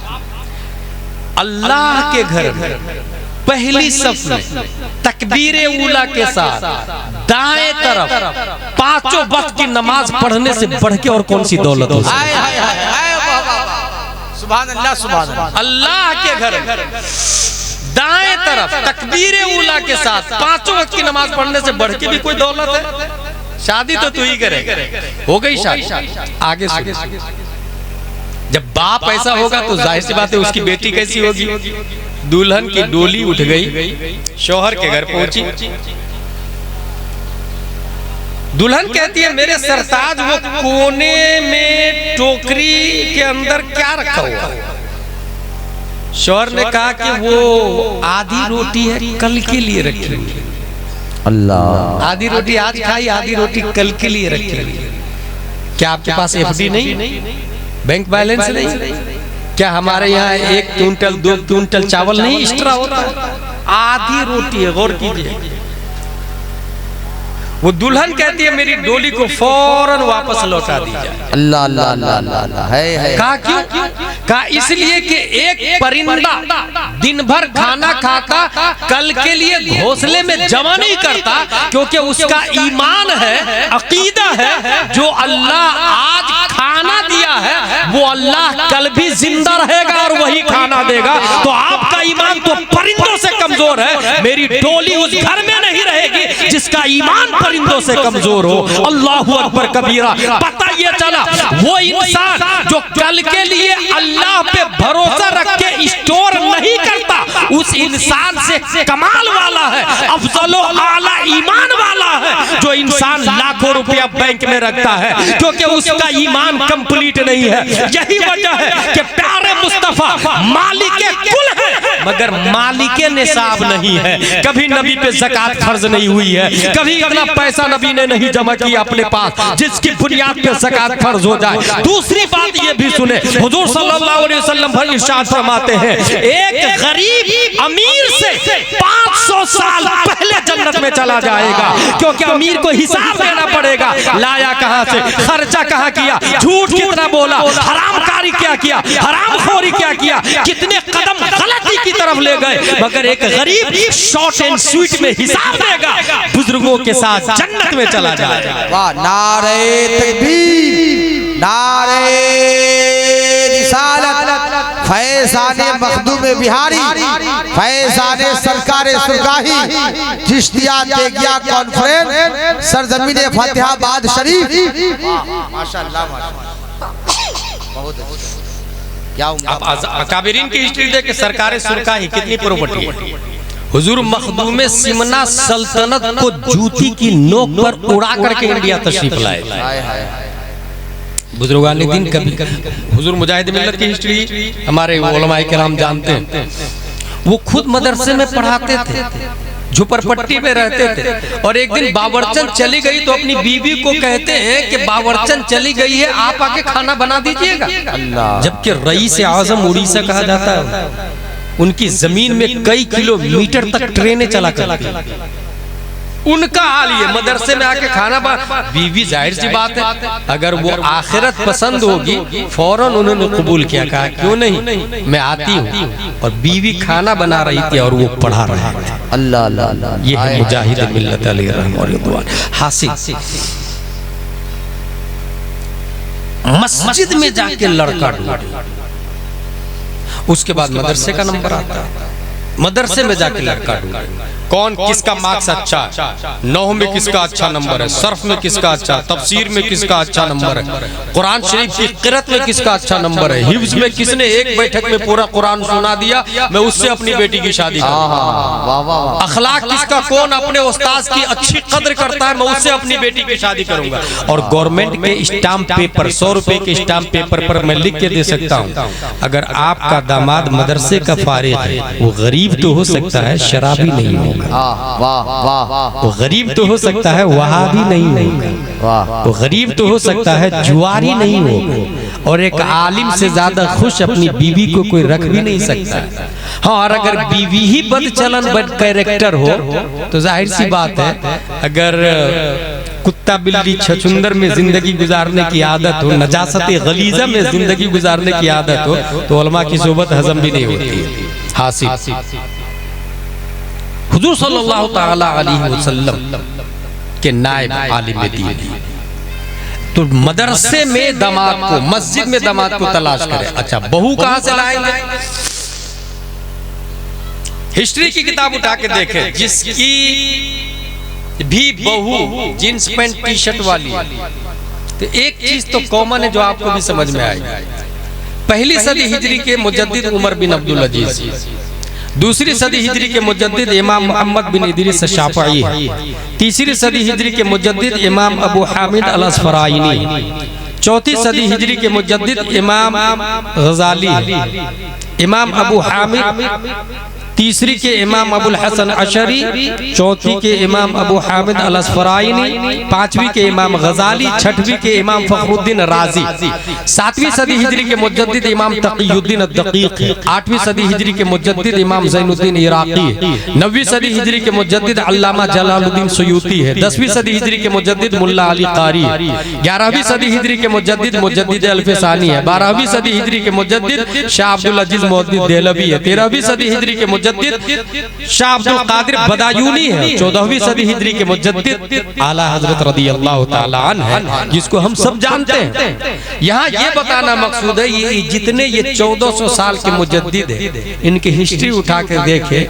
A: अल्लाह के घर में पहली सफ में तकबीरे उला के साथ दाएं तरफ 5 वक्त की नमाज पढ़ने से बढ़ के और कौन सी दौलत हो सकती है?
C: सुभान अल्लाह, सुभान अल्लाह।
A: अल्लाह के घर दाएं तरफ तकबीरे उला के साथ 5 वक्त की नमाज पढ़ने से बढ़ के भी कोई दौलत है? शादी तो तू ही करे, हो गई शादी। आगे सुन, जब बाप ऐसा होगा तो जाहिर सी बात है उसकी बेटी कैसी होगी? दुल्हन की डोली उठ गई, शौहर के घर पहुंची। दुल्हन कहती है मेरे सरताज वो कोने में टोकरी के अंदर क्या रखा हुआ? शौहर ने कहा कि वो आधी रोटी है, कल के लिए रखी हुई है।
B: अल्लाह।
A: आधी रोटी आज खाई, आधी रोटी कल के लिए रखी हुई है। क्या आपके पास एफडी नहीं, बैंक बैलेंस नहीं? क्या हमारे यहाँ 1 क्विंटल 2 क्विंटल चावल नहीं एक्स्ट्रा होता? आधी रोटी है, गौर कीजिए। वो दुल्हन कहती है मेरी डोली को फौरन वापस लौटा दी जाए।
B: अल्लाह अल्लाह अल्लाह अल्लाह। है।
A: कहा क्यों? कहा इसलिए कि एक परिंदा दिन भर खाना खाता, कल के लिए घोंसले में जमा नहीं करता, क्योंकि उसका ईमान है, अकीदा है, जो अल्लाह आज खाना दिया है वो अल्लाह कल भी जिंदा रहेगा और वही खाना देगा। तो आपका ईमान तो परिंदों से कमजोर है। मेरी डोली उस घर में नहीं रहेगी जिसका ईमान परिंदों से कमजोर हो। अल्लाहु अकबर कबीरा। पता ये चला वो इंसान जो कल के लिए अल्लाह पे भरोसा रख के स्टोर नहीं करता, उस इंसान से कमाल वाला है, अफजलो आला ईमान वाला है जो इंसान लाखों रुपया बैंक में रखता है, क्योंकि उसका ईमान कंप्लीट नहीं है। यही वजह है कि प्यारे मुस्तफा मालिके कुल है मगर मालिके निसाब नहीं है। कभी नबी पे ज़कात फर्ज नहीं हुई है, कभी इतना पैसा नबी ने नहीं जमा किया अपने पास जिसकी बुनियाद पे ज़कात फर्ज हो जाए। दूसरी बात ये भी सुने, हुजूर सल्लल्लाहु अलैहि वसल्लम इरशाद फरमाते हैं एक गरीब अमीर से 500 साल पहले जन्नत में चला जाएगा, क्योंकि अमीर को हिसाब देना पड़ेगा, लाया कहां से, खर्चा कहां किया, झूठ कितना बोला, हरामकारी क्या किया, हरामखोरी क्या किया, कितने कदम गलती की तरफ ले गए। मगर एक गरीब शॉर्ट एंड स्वीट में हिसाब देगा, बुजुर्गों के साथ जन्नत में चला जाएगा।
B: वाह, नारे तकबीर, नारे रिसालत, फैज़ाने मखदूम बिहारी, फैज़ाने सरकारे सुरगाही, चिश्तिया तेगिया कॉन्फ्रेंस, सरजमीन फतेहाबाद शरीफ।
C: माशाअल्लाह, बहुत क्या
A: आप अकाबिरीन की हिस्ट्री देख के सरकारे सुरगाही कितनी प्रॉपर्टी है। हुजूर मखदूम सिमना सल्तनत को जूती की नोक पर उड़ा करके इंडिया तशरीफ लाए। बुजुर्गान दिन कभी हुजूर मुजाहिद मिल्लत की हिस्ट्री हमारे उलमाए किराम जानते हैं। वो खुद मदरसे में पढ़ाते थे, झुपड़पट्टी में रहते थे, और एक दिन बाबरचंद चली गई तो अपनी बीवी को कहते हैं कि बाबरचंद चली गई है, आप आके खाना बना दीजिएगा। जबकि रईस आजम उड़ीसा कहा जाता है, उनकी जमीन में कई किलोमीटर तक ट्रेनें चला करती। उनका हाल ये, मदरसे में आके खाना बना। बीवी जाहिर सी बात है अगर वो आखिरत पसंद होगी फौरन उन्होंने कबूल किया, कहा क्यों नहीं, मैं आती हूँ। और बीवी खाना बना रही थी और वो पढ़ा रहा था।
B: अल्लाह अल्लाह।
A: ये है मुजाहिद मिल्लत अलैहि रहमतुल्लाह हासिल। मस्जिद में जाके लड़का ढूंढे, उसके बाद मदरसे का नंबर आता है, मदरसे में जाके लड़का ढूंढे। कौन किसका मार्क्स अच्छा है, नौह में किसका अच्छा नंबर है, सर्फ में किसका अच्छा, तफसीर में किसका अच्छा नंबर है, कुरान शरीफ की क़िरात में किसका अच्छा नंबर है, हिफ्ज में किसने एक बैठक में पूरा कुरान सुना दिया, मैं उससे अपनी बेटी की शादी करूंगा। अखलाक किसका, कौन अपने उस्ताद की अच्छी कद्र करता है, मैं उससे अपनी बेटी की शादी करूंगा। और गवर्नमेंट के स्टाम्प पेपर 100 रुपए के स्टाम्प पेपर पर मैं लिख के दे सकता हूँ, अगर आपका दामाद मदरसे का फारिग है, वो गरीब तो हो सकता है, शराबी नहीं हो। होगा।
C: वाह वाह
A: वो गरीब तो हो सकता है वहाबी नहीं होगा,
C: वाह।
A: वो गरीब तो हो सकता है जुआरी नहीं होगा, और एक आलिम से ज्यादा खुश अपनी बीवी को कोई रख भी नहीं सकता। हाँ, और अगर बीवी ही बदचलन बद कैरेक्टर हो तो जाहिर सी बात है, अगर कुत्ता बिल्ली छछुंदर में जिंदगी गुजारने की आदत हो, नजासत गलीजा में जिंदगी गुजारने की आदत हो, तो उलमा की सोबत हजम भी नहीं होती। हासिल हुजूर सल्लल्लाहु ताला अलैहि वसल्लम के नायब आलिम दीन, तो मदरसे में दामाद को, मस्जिद में दामाद को तलाश करें। अच्छा, बहू कहां से लाएंगे? हिस्ट्री की किताब उठा के देखें, जिसकी भी बहू जींस पैंट टी शर्ट वाली, तो एक चीज तो कॉमन है जो आपको भी समझ में आएगी। पहली सदी हिजरी के मुजद्दिद उमर बिन अब्दुल अजीज, दूसरी सदी हिजरी के मुजद्दिद इमाम मोहम्मद बिन इदरीस शाफई, तीसरी सदी हिजरी के मुजद्दिद इमाम अबू हामिद अल असफराइनी, चौथी सदी हिजरी के मुजद्दिद इमाम गजाली, इमाम अबू हामिद, तीसरी के इमाम अबुल हसन अशरी, चौथी के इमाम अबू हामिद अल असफराइनी, पांचवी के इमाम गजाली, छठवीं के इमाम फखरुद्दीन राजी, सातवीं सदी हिजरी के मुजद्दिद इमाम तकीयुद्दीन अद-दकीक, आठवीं सदी हिजरी के मुजद्दिद इमाम ज़ैनुद्दीन इराकी, नवीं सदी हिजरी के मुजद्दिद अल्लामा जलालुद्दीन सुयूती है, 10वीं सदी हिजरी के मुजद्दिद मुल्ला अली कारी, 11वीं सदी हिजरी के मुजद्दिद मुजद्दिद अल-फ़सानी है, 12वीं सदी हिजरी के मुजद्दिद शाह अब्दुल अजीज मुहद्दिद देहलवी है, 13वीं सदी हिजरी के मुजद्दिद शाह अब्दुल कादिर बदायूनी है, 14वीं सदी हिजरी के मुजद्दिद आला हजरत रदियल्लाहु ताला अन्हु है, जिसको हम सब जानते हैं। यहाँ ये बताना मकसूद है, ये जितने ये 1400 साल के मुजद्दिद है, इनकी हिस्ट्री उठा के देखे,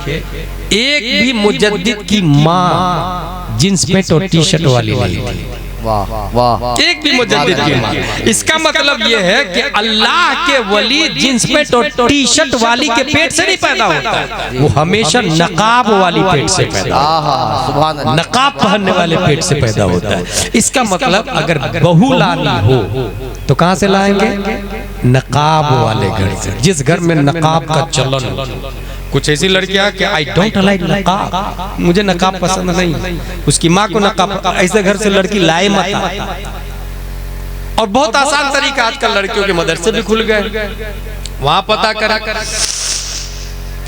A: एक भी मुजद्दिद की माँ जींस पैंट और टी शर्ट वाली नहीं थी।
C: वाह वाह।
A: एक भी मुजद्दिद की मां। इसका मतलब यह है कि अल्लाह के वली जींस पैंट और टी शर्ट वाली के पेट से नहीं पैदा होता है, वो हमेशा नकाब वाली पेट से पैदा होता है, नकाब पहनने वाले पेट से पैदा होता है। इसका मतलब अगर बहू लानी हो तो कहां से लाएंगे? नकाब वाले घर से, जिस घर में नकाब का चलन। कुछ ऐसी लड़कियां कि आई डोंट लाइक नकाब, मुझे नकाब पसंद नहीं, उसकी माँ को नकाब, ऐसे घर से लड़की लाए मत। और बहुत आसान तरीका आजकल लड़कियों के मदरसे भी खुल गए, वहां पता करा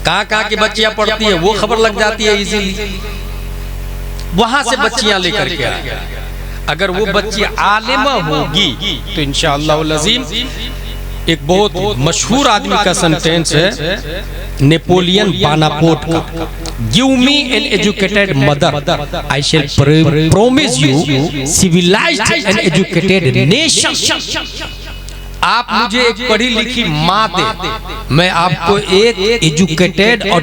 A: कहाँ की बच्चियां पढ़ती है वो खबर लग जाती है इजीली, वहां से बच्चियां लेकर के आए। अगर वो बच्ची आलिमा होगी तो इंशाअल्लाह अज़ीम, एक बहुत मशहूर आदमी का सेंटेंस है नेपोलियन बानापोर्ट का, give me an educated mother I shall promise you civilized and educated nation. आप मुझे एक पढ़ी लिखी माँ दे, मैं आपको एक एजुकेटेड और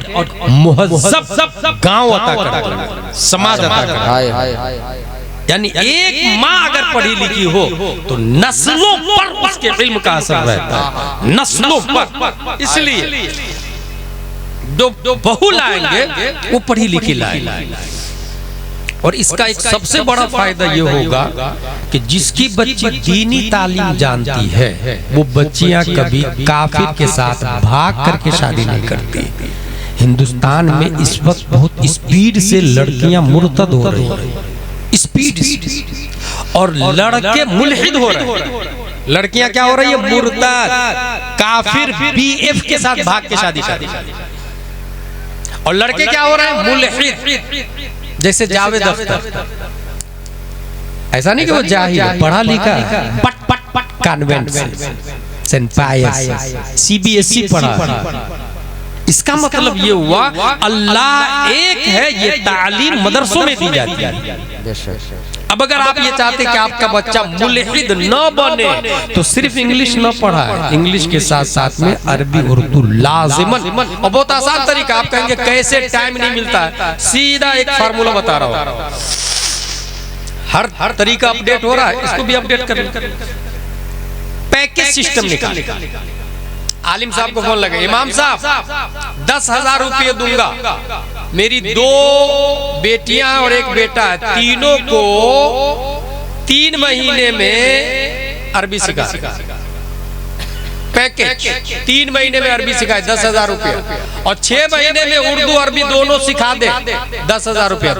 A: मुहज़्ज़ब गांव अता करूंगा, समाज अता करूंगा। यानी एक माँ अगर पढ़ी लिखी हो तो नस्लों पर उसके इल्म का असर रहता है, नस्लों पर। इसलिए जो बहू लाएंगे वो पढ़ी लिखी लाएंगे। और इसका एक सबसे बड़ा फायदा ये होगा कि जिसकी बच्ची दीनी तालीम जानती है वो बच्चियां कभी काफिर के साथ भाग करके शादी नहीं करती। हिंदुस्तान में इस वक्त बहुत स्पीड से लड़कियां मुर्तद हो रही हैं, स्पीड, और लड़के मुल्हिद हो रहे हैं। लड़कियां क्या हो रही है? मुर्तद, काफिर, बीएफ के साथ भाग के शादी कर, और लड़के क्या हो रहे हैं? मुल्हिद। जैसे जावेद अख्तर, ऐसा नहीं कि वो जाहिल है, पढ़ा लिखा, पट कॉन्वेंट से, सेंट पायस, सीबीएसई पढ़ा। इसका मतलब ये हुआ अल्लाह एक है, ये तालीम मदरसों में दी जाती है। अब अगर आप ये चाहते कि आपका बच्चा मुल्हिद न बने तो सिर्फ इंग्लिश न पढ़ाए, इंग्लिश के साथ साथ में अरबी उर्दू लाजिमन। और बहुत आसान तरीका, आप कहेंगे कैसे टाइम नहीं मिलता है, सीधा एक फार्मूला बता रहा हूं। हर तरीका अपडेट हो रहा है, इसको भी अपडेट कर, पैकेज सिस्टम निकाल। आलिम साहब को फोन लगे, इमाम साहब 10,000 रुपये दूंगा, मेरी 2 बेटियां और 1 बेटा है, तीनों को 3 महीने में अरबी सिखा। पैकेज 3 महीने में अरबी सिखाए 10,000 रुपया, और 6 महीने में उर्दू अरबी दोनों सिखा दे 10,000 रुपया,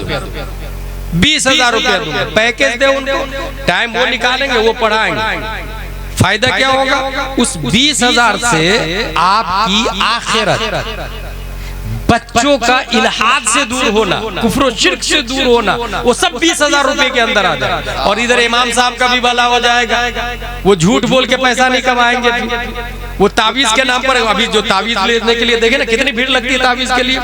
A: 20,000 रुपया दूंगा। पैकेज दे उनको, टाइम वो निकालेंगे, वो पढ़ाएंगे। फायदा क्या होगा? उस 20,000 से आपकी आखिरत, बच्चों का इल्हाद से दूर होना, कुफ्र शिर्क से दूर होना, वो सब 20,000 रुपए के अंदर आ जाए। और इधर इमाम साहब का भी भला हो जाएगा, वो झूठ बोल के पैसा नहीं कमाएंगे। वो तावीज के नाम पर, अभी जो तावीज लेने के लिए देखे ना कितनी भीड़ लगती है तावीज के लिए,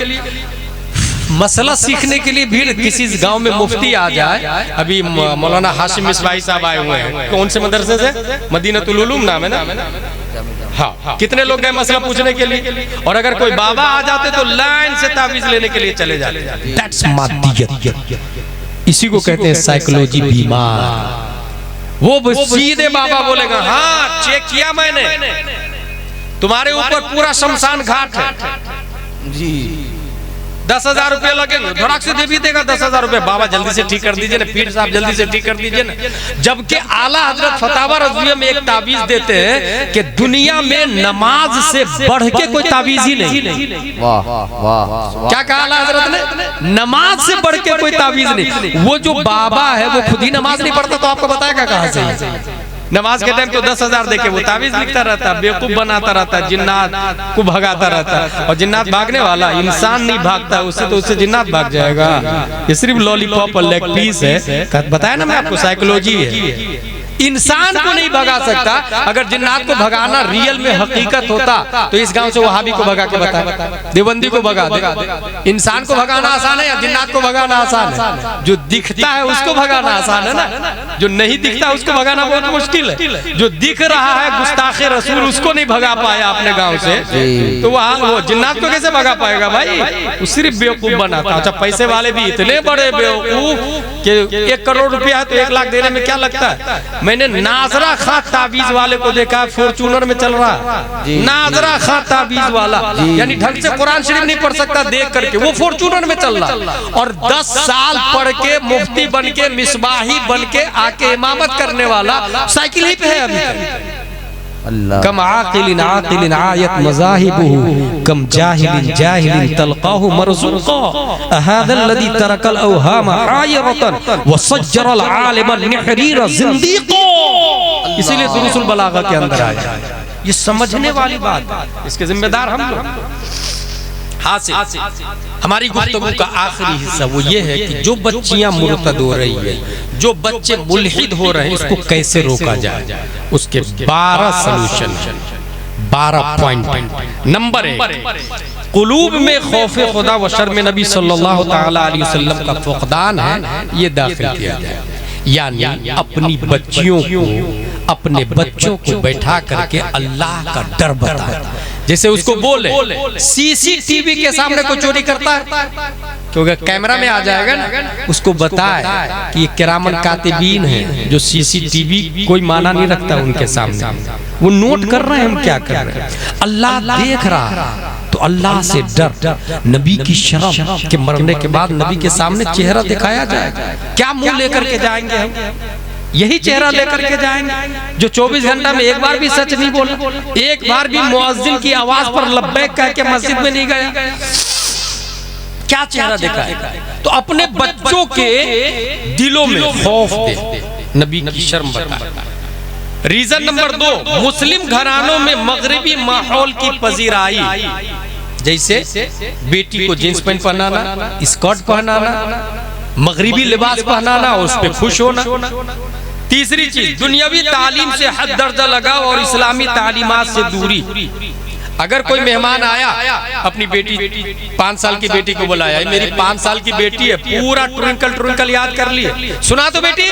A: मसला सीखने के लिए भीड़। किसी गांव में मुफ्ती आ जाए, अभी मौलाना हाशिम मिसबाही साहब आए हुए हैं, कौन से मदरसे से? मदीनतुल उलूम नाम है ना। हाँ, कितने लोग गए मसला पूछने के लिए, और अगर कोई बाबा आ जाते तो लाइन से तावीज लेने के लिए चले जाते। दैट्स मादियत, इसी को कहते हैं साइकोलॉजी बीमार। वो सीधे बाबा बोलेगा, हाँ चेक किया मैंने, तुम्हारे ऊपर पूरा शमशान घाट है जी, 10,000 रुपया लगेंगे, धड़ाक से दे भी देगा 10,000 रुपया। बाबा जल्दी से ठीक कर दीजिए ना, पीर साहब जल्दी से ठीक कर दीजिए ना। जबकि आला हजरत फतावा रज़विया में एक तावीज देते हैं कि दुनिया में नमाज से बढ़ के कोई तावीज ही नहीं। वाह वाह, क्या कहा आला हजरत ने? नमाज से बढ़ के कोई तावीज नहीं। वो जो बाबा है वो खुद ही नमाज नहीं पढ़ता, तो आपको बताएगा कहां से? नमाज के टाइम तो 10,000 देके वो तावीज लिखता रहता, बेवकूफ बनाता रहता, जिन्नात को भगाता रहता। और जिन्नात भागने वाला, इंसान नहीं भागता उससे, तो उससे जिन्नात भाग जाएगा। ये सिर्फ लॉलीपॉप और लेग पीस है, बताया ना मैं आपको, साइकोलॉजी है। इंसान को नहीं भगा सकता। अगर जिन्नात को भगाना रियल में हकीकत होता तो इस गांव से वहाबी को भगा के बता, देवबंदी को भगा दे। इंसान को भगाना आसान है या जिन्नात को भगाना आसान है? जो दिखता है उसको भगाना आसान है ना, जो नहीं दिखता उसको भगाना बहुत मुश्किल है। जो दिख रहा है गुस्ताखे रसूल, उसको नहीं भगा पाया अपने गांव से, तो वहाँ वो जिन्नात को कैसे भगा पाएगा भाई? वो सिर्फ बेवकूफ बनाता। अच्छा, पैसे वाले भी इतने बड़े बेवकूफ कि 1 करोड़ रुपया है तो 1 लाख देने में क्या लगता है? मैंने नाजरा खां ताबीज वाले को देखा, फॉर्च्यूनर में चल रहा, नाजरा खां ताबीज वाला, यानी ढंग से कुरान शरीफ नहीं पढ़ सकता देख करके, वो फॉर्च्यूनर में चल रहा, और 10 साल पढ़ के मुफ्ती बन के, मिसबाही बन के आके इमामत करने वाला साइकिल ही पे है अभी। कम आकिलिन आकिलिन आयत मज़ाहिबुहु कम जाहिलिन जाहिलिन तलक़ाहु मरज़ूक़ा अहाज़ा अल्लज़ी तरकल अवहाम हायरतन व सज्जरल आलिम निहरीर ज़िंदीक़ा। इसीलिए दुरूसुल बलागा के अंदर आया। ये समझने वाली बात, इसके जिम्मेदार हम लोग। हासिल हमारी गुफ्तगू का आखिरी हिस्सा वो ये है कि जो बच्चियां मुर्तद हो रही है, जो बच्चे मुल्हिद हो रहे हैं, इसको कैसे रोका जाए, उसके 12 सॉल्यूशन, 12 पॉइंट। नंबर 1, कुलूब में खौफ खुदा व शर्म नबी सल्लल्लाहु तआला अलैहि वसल्लम का फुक़दान है, ये दाखिल किया जाए। यानी अपनी बच्चियों को, अपने बच्चों को बैठा करके अल्लाह का डर बताए। जैसे उसको बोले सीसीटीवी के सामने कोई चोरी करता है, क्योंकि कैमरा में आ जाएगा ना, उसको बताए कि ये किरामन कातिबीन है, जो सीसीटीवी कोई माना नहीं रखता उनके सामने, वो नोट कर रहे हैं हम क्या कर रहे हैं, अल्लाह देख रहा। तो अल्लाह से डर, नबी की शर्म के मरने के बाद नबी के सामने चेहरा दिखाया जाएगा। क्या मुंह लेकर के जाएंगे हम? यही चेहरा लेकर के जाएंगे जो 24 घंटा में एक बार भी सच नहीं बोला, एक बार भी मुअज्जिन की आवाज पर लब्बैक कह के मस्जिद में नहीं गया। क्या चेहरा दिखाएगा? तो अपने बच्चों के दिलों में खौफ दे, नबी की शर्म बताए। रीजन नंबर 2, मुस्लिम घरानों में मगरिबी माहौल की पजीराई, जैसे बेटी को जींस पैंट पहनाना, स्कर्ट पहनाना, मगरिबी लिबास पहनाना और उस पे खुश होना। तीसरी चीज, दुनियावी तालीम से हद दर्जा लगाओ और इस्लामी तालीमात से दूरी। अगर कोई मेहमान आया, अपनी बेटी 5 साल की बेटी को बुलाया, मेरी 5 साल की बेटी है, पूरा ट्विंकल ट्विंकल याद कर लिए, सुना तो बेटी,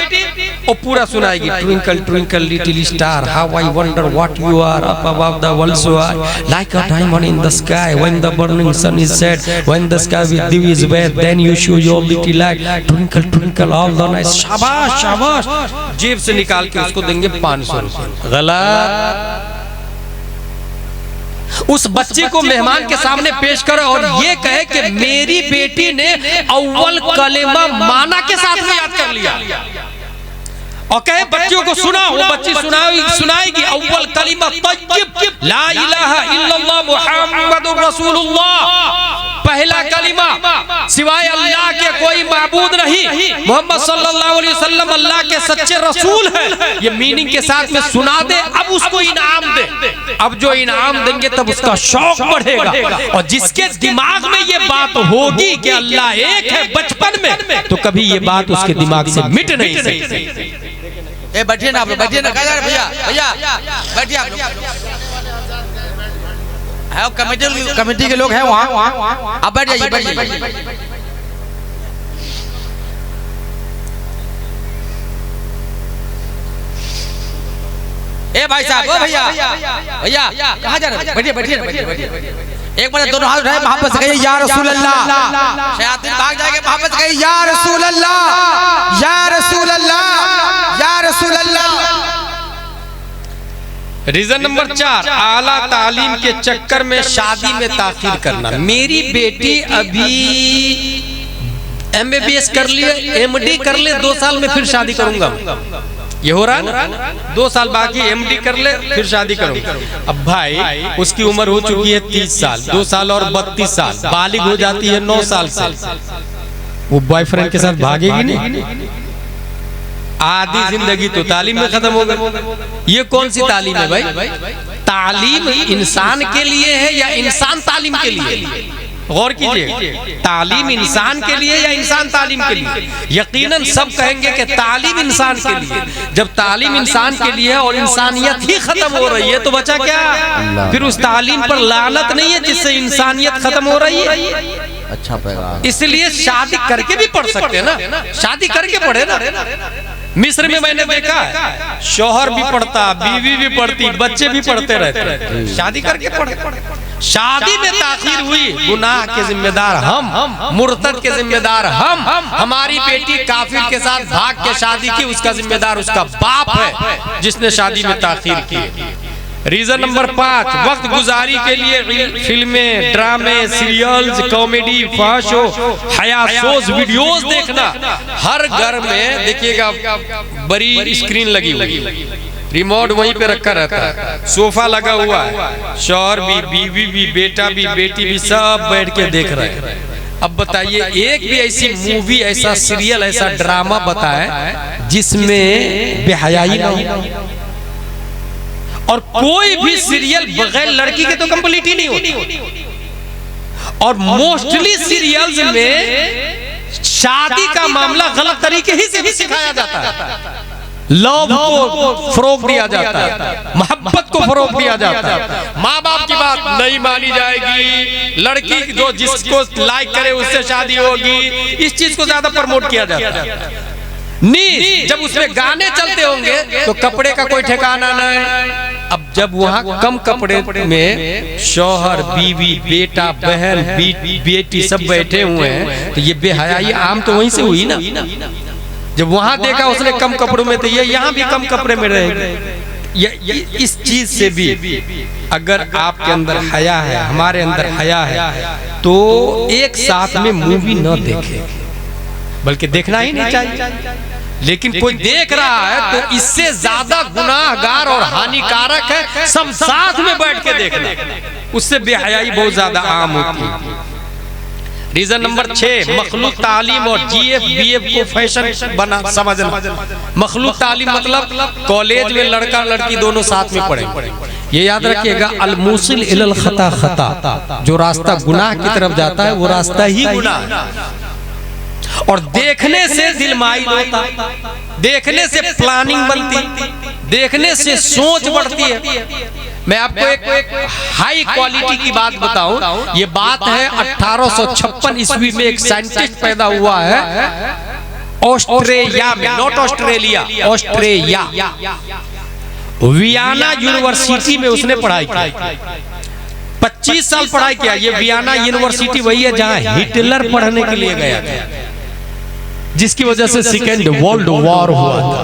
A: वो पूरा सुनाएगी। Twinkle twinkle little star, how I wonder what you are up above the world so high, like a diamond in the sky when the burning sun is set, when the sky with you is wet, then you show your little light, twinkle twinkle all the night. शाबाश शाबाश, जेब से निकाल के उसको देंगे 500 रुपए। गलत। उस बच्चे को मेहमान के सामने पेश करो और ये कहे कि मेरी बेटी ने अव्वल कलेमा माना के साथ में याद कर लिया, और कहे बच्चों को सुना, वो बच्ची सुनाएगी अव्वल कलीमा तय्यब ला इलाहा इल्लल्लाह मुहम्मदुर रसूलुल्लाह, पहला कलिमा सिवाय अल्लाह के कोई माबूद नहीं, मोहम्मद सल्लल्लाहु अलैहि वसल्लम अल्लाह के सच्चे रसूल हैं, ये मीनिंग के साथ में सुना दे, अब उसको इनाम दे। अब जो इनाम देंगे तब उसका शौक बढ़ेगा, और जिसके दिमाग में ये बात होगी कि अल्लाह एक है बचपन में, तो कभी ये बात उसके दिमाग से मिट नहीं सकती।
B: ए बैठिए ना आप लोग, बैठिए ना भैया, भैया बैठिए आप लोग, है कमेटी के लोग हैं वहाँ, आप बैठ जाइए, बैठ जाइए। ए भाई साहब, ओ भैया भैया कहाँ जा रहे हैं? बैठिए बैठिए बैठिए, एक बार दोनों हाथ उठाए, मोहब्बत से कहिए या रसूल अल्लाह। शैतान भाग जाएंगे, मोहब्बत से कहिए या रसूल अल्लाह, या रसूल अल्लाह, या रसूल अल्लाह।
A: रीजन नंबर 4, आला तालीम के चक्कर में शादी में ताखीर करना। मेरी बेटी अभी MBBS कर लिए, MD कर ले, 2 साल में फिर शादी करूंगा, ये हो रहा है ना, 2 साल बाकी MD कर ले फिर शादी करूंगा। अब भाई उसकी उम्र हो चुकी है 30 साल, 2 साल और 32 साल, बालिग हो जाती है 9 साल से, वो बॉयफ्रेंड के साथ भागेगी नहीं? आधी जिंदगी तो तालीम में खत्म हो गई। ये कौन सी तालीम है भाई? तालीम इंसान के लिए है या इंसान तालीम के लिए? गौर कीजिए, तालीम इंसान के लिए या इंसान तालीम के लिए? यकीनन सब कहेंगे कि तालीम इंसान के लिए। जब तालीम इंसान के लिए है और इंसानियत ही खत्म हो रही है तो बचा क्या? फिर उस तालीम पर लानत नहीं है जिससे इंसानियत खत्म हो रही है।
B: अच्छा पैगाम।
A: इसलिए शादी करके भी पढ़ सकते हैं ना, शादी करके पढ़े ना। मिस्र में मैंने देखा है, शौहर भी पढ़ता, बीवी भी पढ़ती, बच्चे भी पढ़ते रहते, शादी करके पढ़े। शादी में ताखीर हुई, गुनाह के जिम्मेदार हम, मुर्तद के जिम्मेदार हम। हमारी बेटी काफिर के साथ भाग के शादी की, उसका जिम्मेदार उसका बाप है जिसने शादी में ताखीर की। रीजन नंबर 5, वक्त गुजारी के लिए फिल्में, ड्रामे, सीरियल्स, कॉमेडी, फाशो, हयासोज वीडियोस देखना। हर घर में देखिएगा बड़ी स्क्रीन लगी हुई, रिमोट वहीं पे रखा रहता है, सोफा लगा हुआ है, शौहर भी, बीवी भी, बेटा भी, बेटी भी, सब बैठ के देख रहे हैं। अब बताइए, एक भी ऐसी मूवी, ऐसा सीरियल, ऐसा ड्रामा बताए जिसमें बेहयाई ना हो। और कोई भी सीरियल बगैर लड़की के तो कंप्लीट ही नहीं होती। और मोस्टली सीरियल्स में शादी का मामला गलत तरीके ही से भी सिखाया जाता है। लव को फरोग दिया जाता है, मोहब्बत को फरोग दिया जाता है, माँ बाप की बात नहीं मानी जाएगी, लड़की जो जिसको लाइक करे उससे शादी होगी, इस चीज को ज्यादा प्रमोट किया जाता है। नी जब उसमें गाने चलते होंगे तो कपड़े का कोई ठिकाना नहीं। अब जब वहाँ कम कपड़े में शौहर, बीवी, बेटा, बहन, बेटी सब बैठे हुए हैं तो ये बेहयाई आम तो वहीं से हुई ना। जब वहाँ देखा उसने कम कपड़ों में, तो ये यहाँ भी कम कपड़े में रहेंगे। इस चीज से भी अगर आपके अंदर हया है, हमारे अंदर हया है, तो एक साथ में मूवी न देखे, बल्कि देखना ही नहीं चाहिए। लेकिन कोई देख रहा है तो इससे ज्यादा गुनाहगार और हानिकारक है सब साथ में बैठ के देखना, उससे बेहयाई बहुत ज्यादा आम होती है। रीजन नंबर 6, मखलूक तालीम और GF BF को फैशन बना समझना। मखलूक तालीम मतलब कॉलेज में लड़का लड़की दोनों साथ में पढ़े। ये याद रखिएगा, अलमुसिल इलल खता खता, जो रास्ता गुनाह की तरफ जाता है वो रास्ता ही गुनाह है। और देखने से दिल माइल होता, देखने से प्लानिंग बनती, देखने से सोच बढ़ती है। मैं आपको एक हाई क्वालिटी की बात बताऊं, ये बात है 1856 ईस्वी में एक साइंटिस्ट पैदा हुआ है ऑस्ट्रेलिया में, not Australia, Australia, Vienna university में उसने पढ़ाई की। 25 साल पढ़ाई किया। ये वियना यूनिवर्सिटी वही है जहां हिटलर पढ़ने के लिए गया था, जिसकी वजह से सेकेंड वर्ल्ड वॉर हुआ था।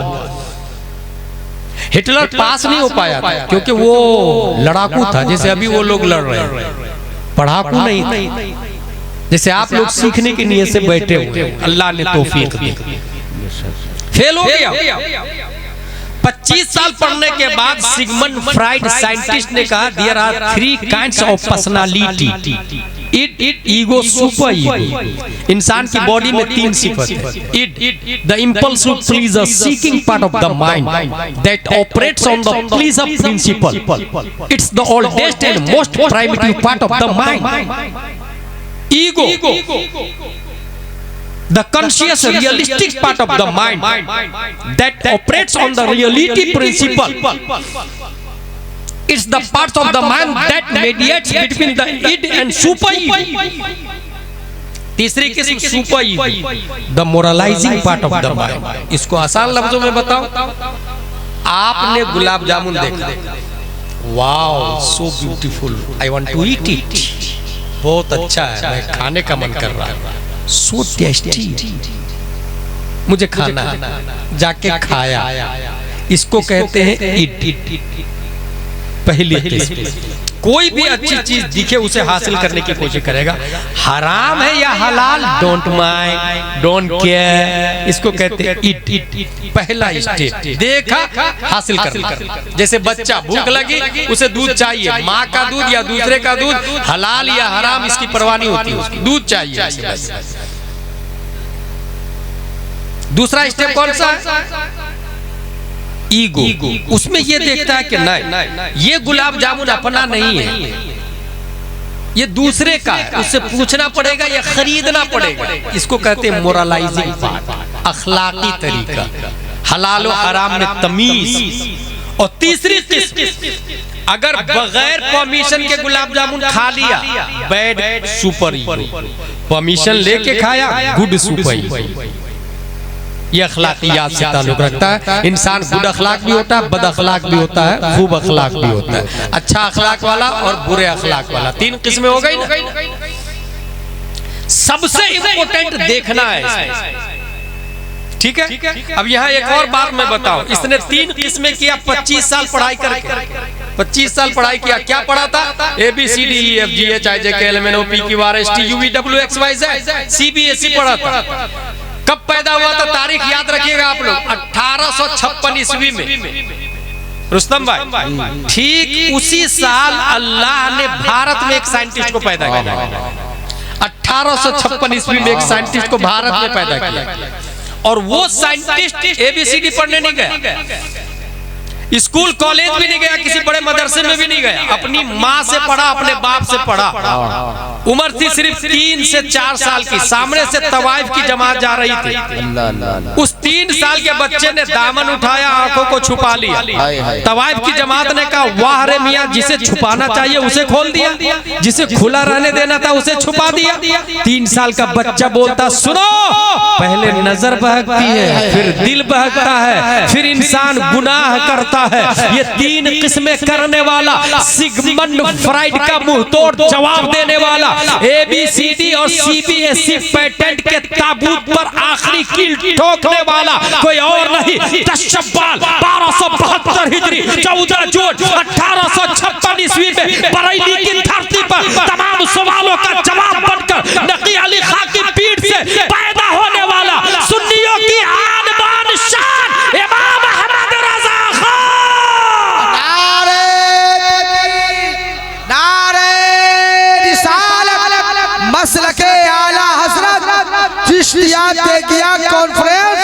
A: हिटलर पास नहीं हो पाया था क्योंकि वो लड़ाकू था, जैसे अभी वो लोग लड़ रहे हैं, पढ़ाकू नहीं था। जैसे आप लोग सीखने की नीयत से बैठे हुए, अल्लाह ने तौफीक दी, फेल हो गया। 25 साल पढ़ने के बाद सिगमंड फ्राइड साइंटिस्ट ने कहा there are 3 kinds of personality, id, ego, super ego. इंसान की बॉडी में 3 सिफत है। Id, the impulse to please, seeking part of the mind that operates on the pleasure principle. It's the oldest and most primitive part of the mind. Ego, the conscious realistic part of the mind that operates on the reality principle. It's the part of the mind that mediates between the id and super ego. तीसरी किस्म super ego, the moralizing part of the mind. इसको आसान लफ्जों में बताओ, आपने गुलाब जामुन देखा, wow so beautiful, I want to eat it, बहुत अच्छा है, मैं खाने का मन कर रहा है, सो टेस्टी, मुझे खाना है, जाके खाया, इसको कहते हैं इट। पहली किस्म, कोई भी अच्छी चीज दिखे उसे हासिल करने की कोशिश करेगा, हराम है या हलाल, डोंट माइंड, डोंट केयर, इसको कहते हैं इट। पहला स्टेप, देखा, हासिल करना। जैसे बच्चा भूख लगी, उसे दूध चाहिए, माँ का दूध या दूसरे का दूध, हलाल या हराम इसकी परवाह नहीं होती, उसकी दूध चाहिए। दूसरा स्टेप कौन सा है? ईगो। उसमें ये देखता है कि नहीं, ये गुलाब जामुन अपना नहीं है, ये दूसरे का है, उससे पूछना पड़ेगा या खरीदना पड़ेगा, इसको कहते हैं मोरलाइजिंग पार्ट, अखलाकी तरीका, हलाल और हराम में तमीज। और तीसरी किस्म, अगर बगैर परमिशन के गुलाब जामुन खा लिया, बैड सुपर ईगो, परमिशन लेके खाया, गुड सुपर ईगो। ये अखलाकियात से ताल्लुक रखता है। इंसान गुड अखलाक भी होता है, बद अखलाक भी होता है, खूब अखलाक भी होता है, अच्छा अखलाक वाला और बुरे अखलाक वाला, 3 किस्में हो गई ना। सबसे इम्पोर्टेंट देखना है, ठीक है। अब यहाँ एक और बात मैं बताऊं, इसने 3 किस्में किया, 25 साल पढ़ाई करके, 25 साल पढ़ाई किया, क्या पढ़ा था? ABCDEFGHIJKLMNOPQRSTUVWXYZ, CBSE पढ़ा था। कब पैदा हुआ था? तारीख याद रखिएगा आप लोग, 1856 ईस्वी में। रुस्तम भाई, ठीक उसी साल अल्लाह ने भारत में एक साइंटिस्ट को पैदा किया। 1856 ईस्वी में एक साइंटिस्ट को भारत में पैदा किया, और वो साइंटिस्ट ABCD पढ़ने नहीं गया, स्कूल कॉलेज भी नहीं गया, किसी बड़े मदरसे में भी नहीं गया, अपनी माँ से पढ़ा, अपने बाप से पढ़ा। उम्र थी सिर्फ 3 से 4 साल की, सामने से तवाइफ की जमात जा रही थी। उस 3 साल के बच्चे ने दामन उठाया, आंखों को छुपा लिया। तवाइफ की जमात ने कहा, वाह रे मियाँ, जिसे छुपाना चाहिए उसे खोल दिया, जिसे खुला रहने देना था उसे छुपा दिया। 3 साल का बच्चा बोलता, सुनो, पहले नजर बहकती है, फिर दिल बहकता है, फिर इंसान गुनाह करता है। ये 3 किस्में करने वाला सिगमंड फ्राइड का मुंह तोड़ जवाब देने वाला, ABCD और CBSE पैटेंट के ताबूत पर आखिरी कील ठोकने वाला कोई और नहीं, 10 शव्वाल 1272 हिजरी 14 जून 1856 ईस्वी में बरेली की धरती पर तमाम सवालों का जवाब बनकर नकी अली खां की पीठ से पैदा होने वाला, सुन्नियों की आन बान शान इमाम अहमद रजा
B: मसलके आला हजरत चिश्तिया तेकिया कॉन्फ्रेंस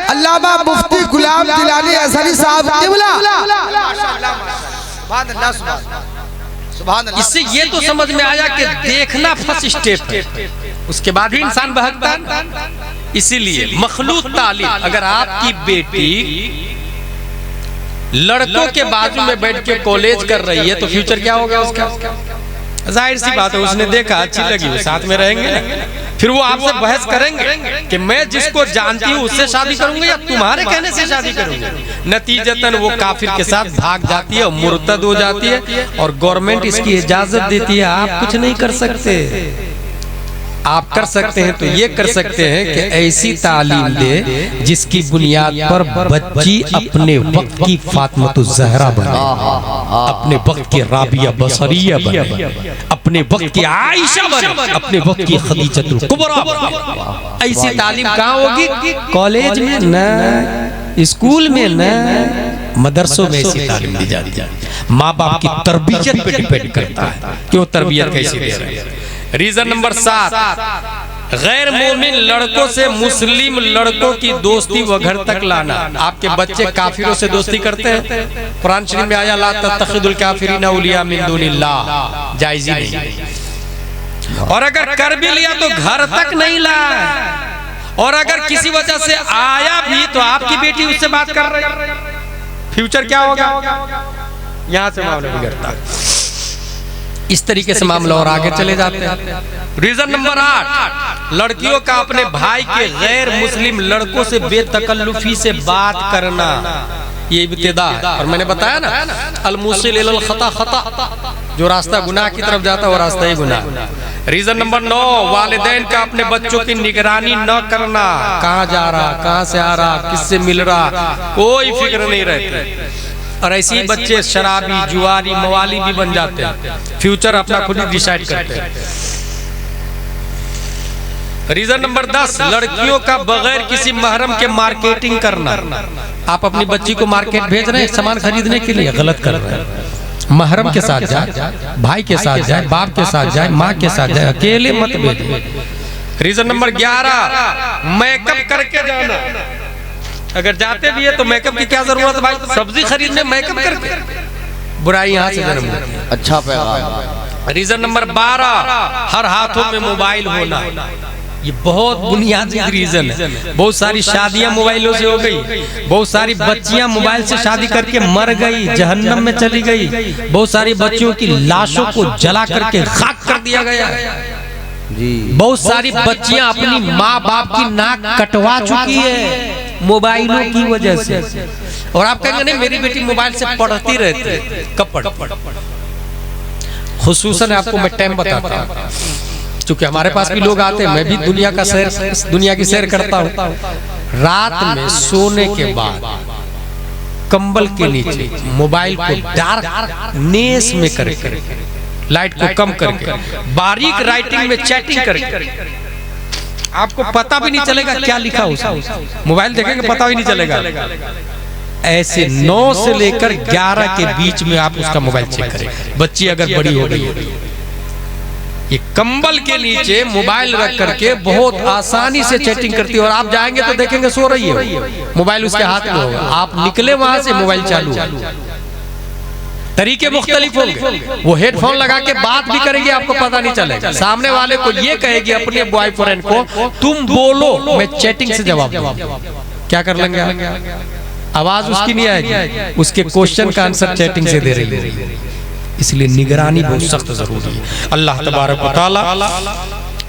B: अल्लामा मुफ्ती गुलाम दिलानी अजहरी साहब क़िबला।
A: इससे ये तो समझ में आया कि देखना फर्स्ट स्टेप है, उसके बाद ही इंसान बहकता है। इसीलिए मखलूक तालीम, अगर आपकी बेटी लड़कों के बाजू में बैठ के कॉलेज कर रही है तो फ्यूचर क्या होगा उसका? जाहिर सी बात है, उसने देखा अच्छी लगी, साथ में रहेंगे, फिर वो आपसे बहस करेंगे कि मैं जिसको जानती हूँ उससे शादी करूंगी या तुम्हारे कहने से शादी करूंगी। नतीजतन वो काफिर के साथ भाग जाती है और मुर्तद हो जाती है, और गवर्नमेंट इसकी इजाजत देती है। आप कुछ नहीं कर सकते। आप कर सकते हैं तो ये कर सकते हैं कि ऐसी तालीम दे जिसकी बुनियाद पर बच्ची अपने वक्त की फातिमा ज़हरा बने, अपने वक्त की राबिया बसरिया बने, अपने वक्त की आयशा बने, अपने वक्त की खदीजतुल कुबरा बने। ऐसी तालीम कहाँ होगी? कॉलेज में न, स्कूल में न, मदरसों में ऐसी तालीम दी जाती है। माँ बाप की तरबियत पे डिपेंड करता है कि वो तरबियत कैसी दे रहे हैं। रीजन नंबर 7, गैर मोमिन लड़कों से मुस्लिम लड़कों की दोस्ती वो घर तक लाना। आपके बच्चे काफिरों से दोस्ती करते हैं, कुरान शरीफ में आया ला तत्तखिदुल काफिरीना औलिया मिन दुनिल्लाह, जायज ही नहीं। और अगर कर भी लिया तो घर तक नहीं लाए, और अगर किसी वजह से आया भी तो आपकी बेटी उससे बात कर रही है, फ्यूचर क्या होगा? यहां से मामला बिगड़ता है। इस तरीके से मामला और आगे चले जाते हैं। रीजन नंबर 8, लड़कियों का अपने भाई के गैर मुस्लिम लड़कों से बेतकल्लुफी से बात करना, ये इब्तिदा है। और मैंने बताया ना, अल-मुसिल इलल खता खता, जो रास्ता गुनाह की तरफ जाता है वो रास्ता ही गुनाह। रीजन नंबर 9, वालिदैन का अपने बच्चों की निगरानी न करना, कहाँ जा रहा, कहाँ से आ रहा, किससे मिल रहा, कोई फिक्र नहीं रहती। और ऐसे ही बच्चे शराबी, जुआरी, मवाली भी बन जाते हैं, फ्यूचर अपना खुद ही डिसाइड करते हैं। रीजन नंबर 10, लड़कियों का बगैर किसी महरम के मार्केटिंग करना। आप अपनी बच्ची को मार्केट भेज रहे हैं सामान खरीदने के लिए, गलत कर रहे हैं। महरम के साथ जाए, भाई के साथ जाए, बाप के साथ जाए, माँ के साथ जाए, अकेले मत भेजिए। रीजन नंबर 11, मेकअप करके जाना। अगर जाते भी है तो मेकअप की क्या जरूरत है भाई? सब्जी खरीदने मेकअप करके, बुराई यहाँ से जन्म लेती है।
C: अच्छा पैगाम।
A: रीजन नंबर 12, हर हाथों में मोबाइल होना। ये बहुत बुनियादी रीजन है। बहुत सारी शादियां मोबाइलों से हो गई, बहुत सारी बच्चियां मोबाइल से शादी करके मर गई, जहन्नम में चली गई। बहुत सारी बच्चियों की लाशों को जला करके खाक कर दिया गया। बहुत सारी बच्चियां अपनी माँ बाप की नाक कटवा चुकी है मोबाइलों की वजह से। और आप कहेंगे नहीं मेरी बेटी मोबाइल से पढ़ती रहती है, कब पढ़? खुसूसन आपको मैं टाइम बताता हूँ, क्योंकि हमारे पास भी लोग आते हैं, मैं भी दुनिया की सैर करता हूँ। रात में सोने के बाद कंबल के नीचे मोबाइल को डार्कनेस में करके, लाइट को कम करके, बारीक राइटिंग में चैटिंग करके, आपको पता भी नहीं चलेगा क्या लिखा उसमें। मोबाइल देखेंगे पता भी नहीं चलेगा। ऐसे 9 से लेकर 11 के बीच में आप उसका मोबाइल चेक करें। बच्ची अगर बड़ी हो गई, ये कंबल के नीचे मोबाइल रख करके बहुत आसानी से चैटिंग करती है। और आप जाएंगे तो देखेंगे सो रही है, मोबाइल उसके हाथ में होगा। आप निकले वहां से मोबाइल चालू। तरीके मुख्तलिफ होंगे। वो हेडफोन लगा के बात भी करेगी, आपको पता नहीं चलेगा। सामने वाले को ये कहेगी अपने बॉयफ्रेंड को, तुम बोलो मैं चैटिंग से जवाब दूं। क्या कर लेंगे? आवाज उसकी नहीं आएगी, उसके क्वेश्चन का आंसर चैटिंग से दे रही है। इसलिए निगरानी बहुत सख्त जरूरी है। अल्लाह तबारक व तआला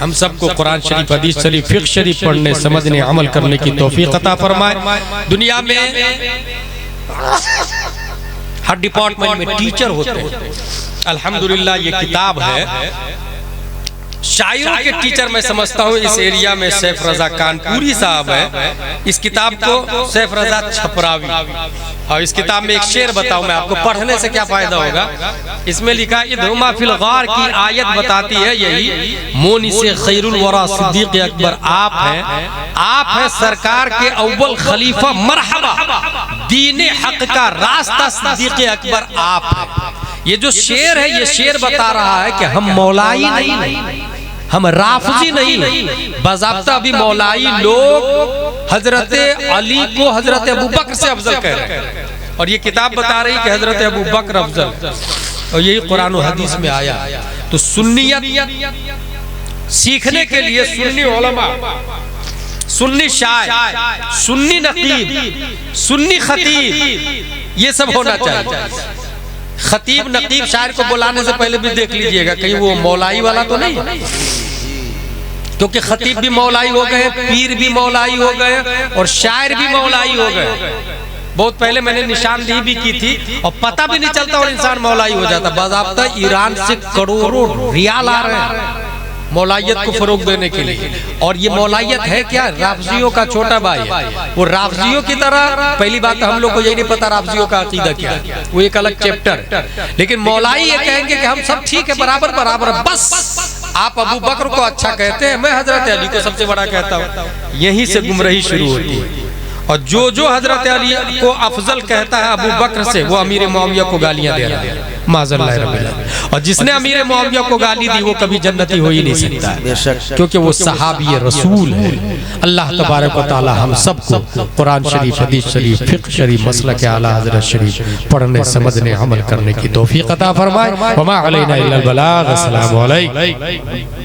A: हम सबको कुरान शरीफ, हदीस शरीफ, फिक़्ह शरीफ पढ़ने, समझने, अमल करने की तौफीक अता फरमाए। दुनिया में हर डिपार्टमेंट में टीचर होते हैं। अल्हम्दुलिल्लाह ये किताब है, शायरों के टीचर मैं समझता हूँ इस एरिया में सैफ रजा कानपुरी साहब है। इस किताब को सैफ रजा छपरावी, और इस किताब में एक शेर बताऊं मैं आपको, पढ़ने से क्या फायदा होगा। इसमें लिखा इधमा फिल गार की आयत बताती है यही, मोनी से खैरुल वरा सिद्दीक अकबर आप हैं सरकार के अव्वल खलीफा, मरहबा दीने हक का रास्ता सिद्दीक अकबर आप हैं। ये जो शेर है, ये शेर बता रहा है कि हम मौलाई नहीं, हम राफजी नहीं। बाज़ाब्ता अभी मौलाई लोग हजरत अली को हजरत अबू बकर से अफजल कह रहे हैं, और ये किताब बता रही कि हजरत अबू बकर अफजल, और यही कुरान और हदीस में आया। तो सुन्नियत सीखने के लिए सुन्नी उलमा, सुन्नी शायर, सुन्नी नकीब, सुन्नी खतीब, ये सब होना चाहिए। खतीब नकीब शायर को बुलाने से पहले भी देख लीजिएगा कहीं वो मौलाई वाला तो नहीं, क्योंकि खतीब भी मौलाई हो गए, पीर भी मौलाई हो गए, और शायर भी मौलाई हो गए। बहुत पहले मैंने निशानदेही भी की थी, और पता भी नहीं चलता और इंसान मौलाई हो जाता। बाज़ाब्ता ईरान से करोड़ों रियाल आ रहे हैं मौलाइयत को फरोग देने के लिए। और ये मौलाइयत है क्या? राफजियों का छोटा भाई है। वो राफजियों की तरह, पहली बात हम लोग को यही नहीं पता राफजियों का अकीदा क्या है, वो एक अलग चैप्टर। लेकिन मौलाई ये कहेंगे कि हम सब ठीक है, बराबर बराबर, बस आप अबू बकर को अच्छा कहते हैं, मैं हजरत अली को सबसे बड़ा कहता हूँ। यहीं से गुमराही शुरू होती है। और जो हजरत अली को अफजल कहता है अबू बकर से, वो अमीर मुआविया को गालियां दे रहा है माज़अल्लाह रब्बिल। और जिसने अमीर मुआविया को गाली दी वो कभी जन्नती हो ही नहीं सकता, क्योंकि वो सहाबी रसूल है। अल्लाह तबारक व तआला हम सबको कुरान शरीफ, हदीस शरीफ, फिक़्ह शरीफ, मसलक आला हज़रत शरीफ पढ़ने, समझने, अमल करने की तौफीक अता फरमाए। वमा अलैना इल्लल बलाग। अस्सलामु अलैकुम।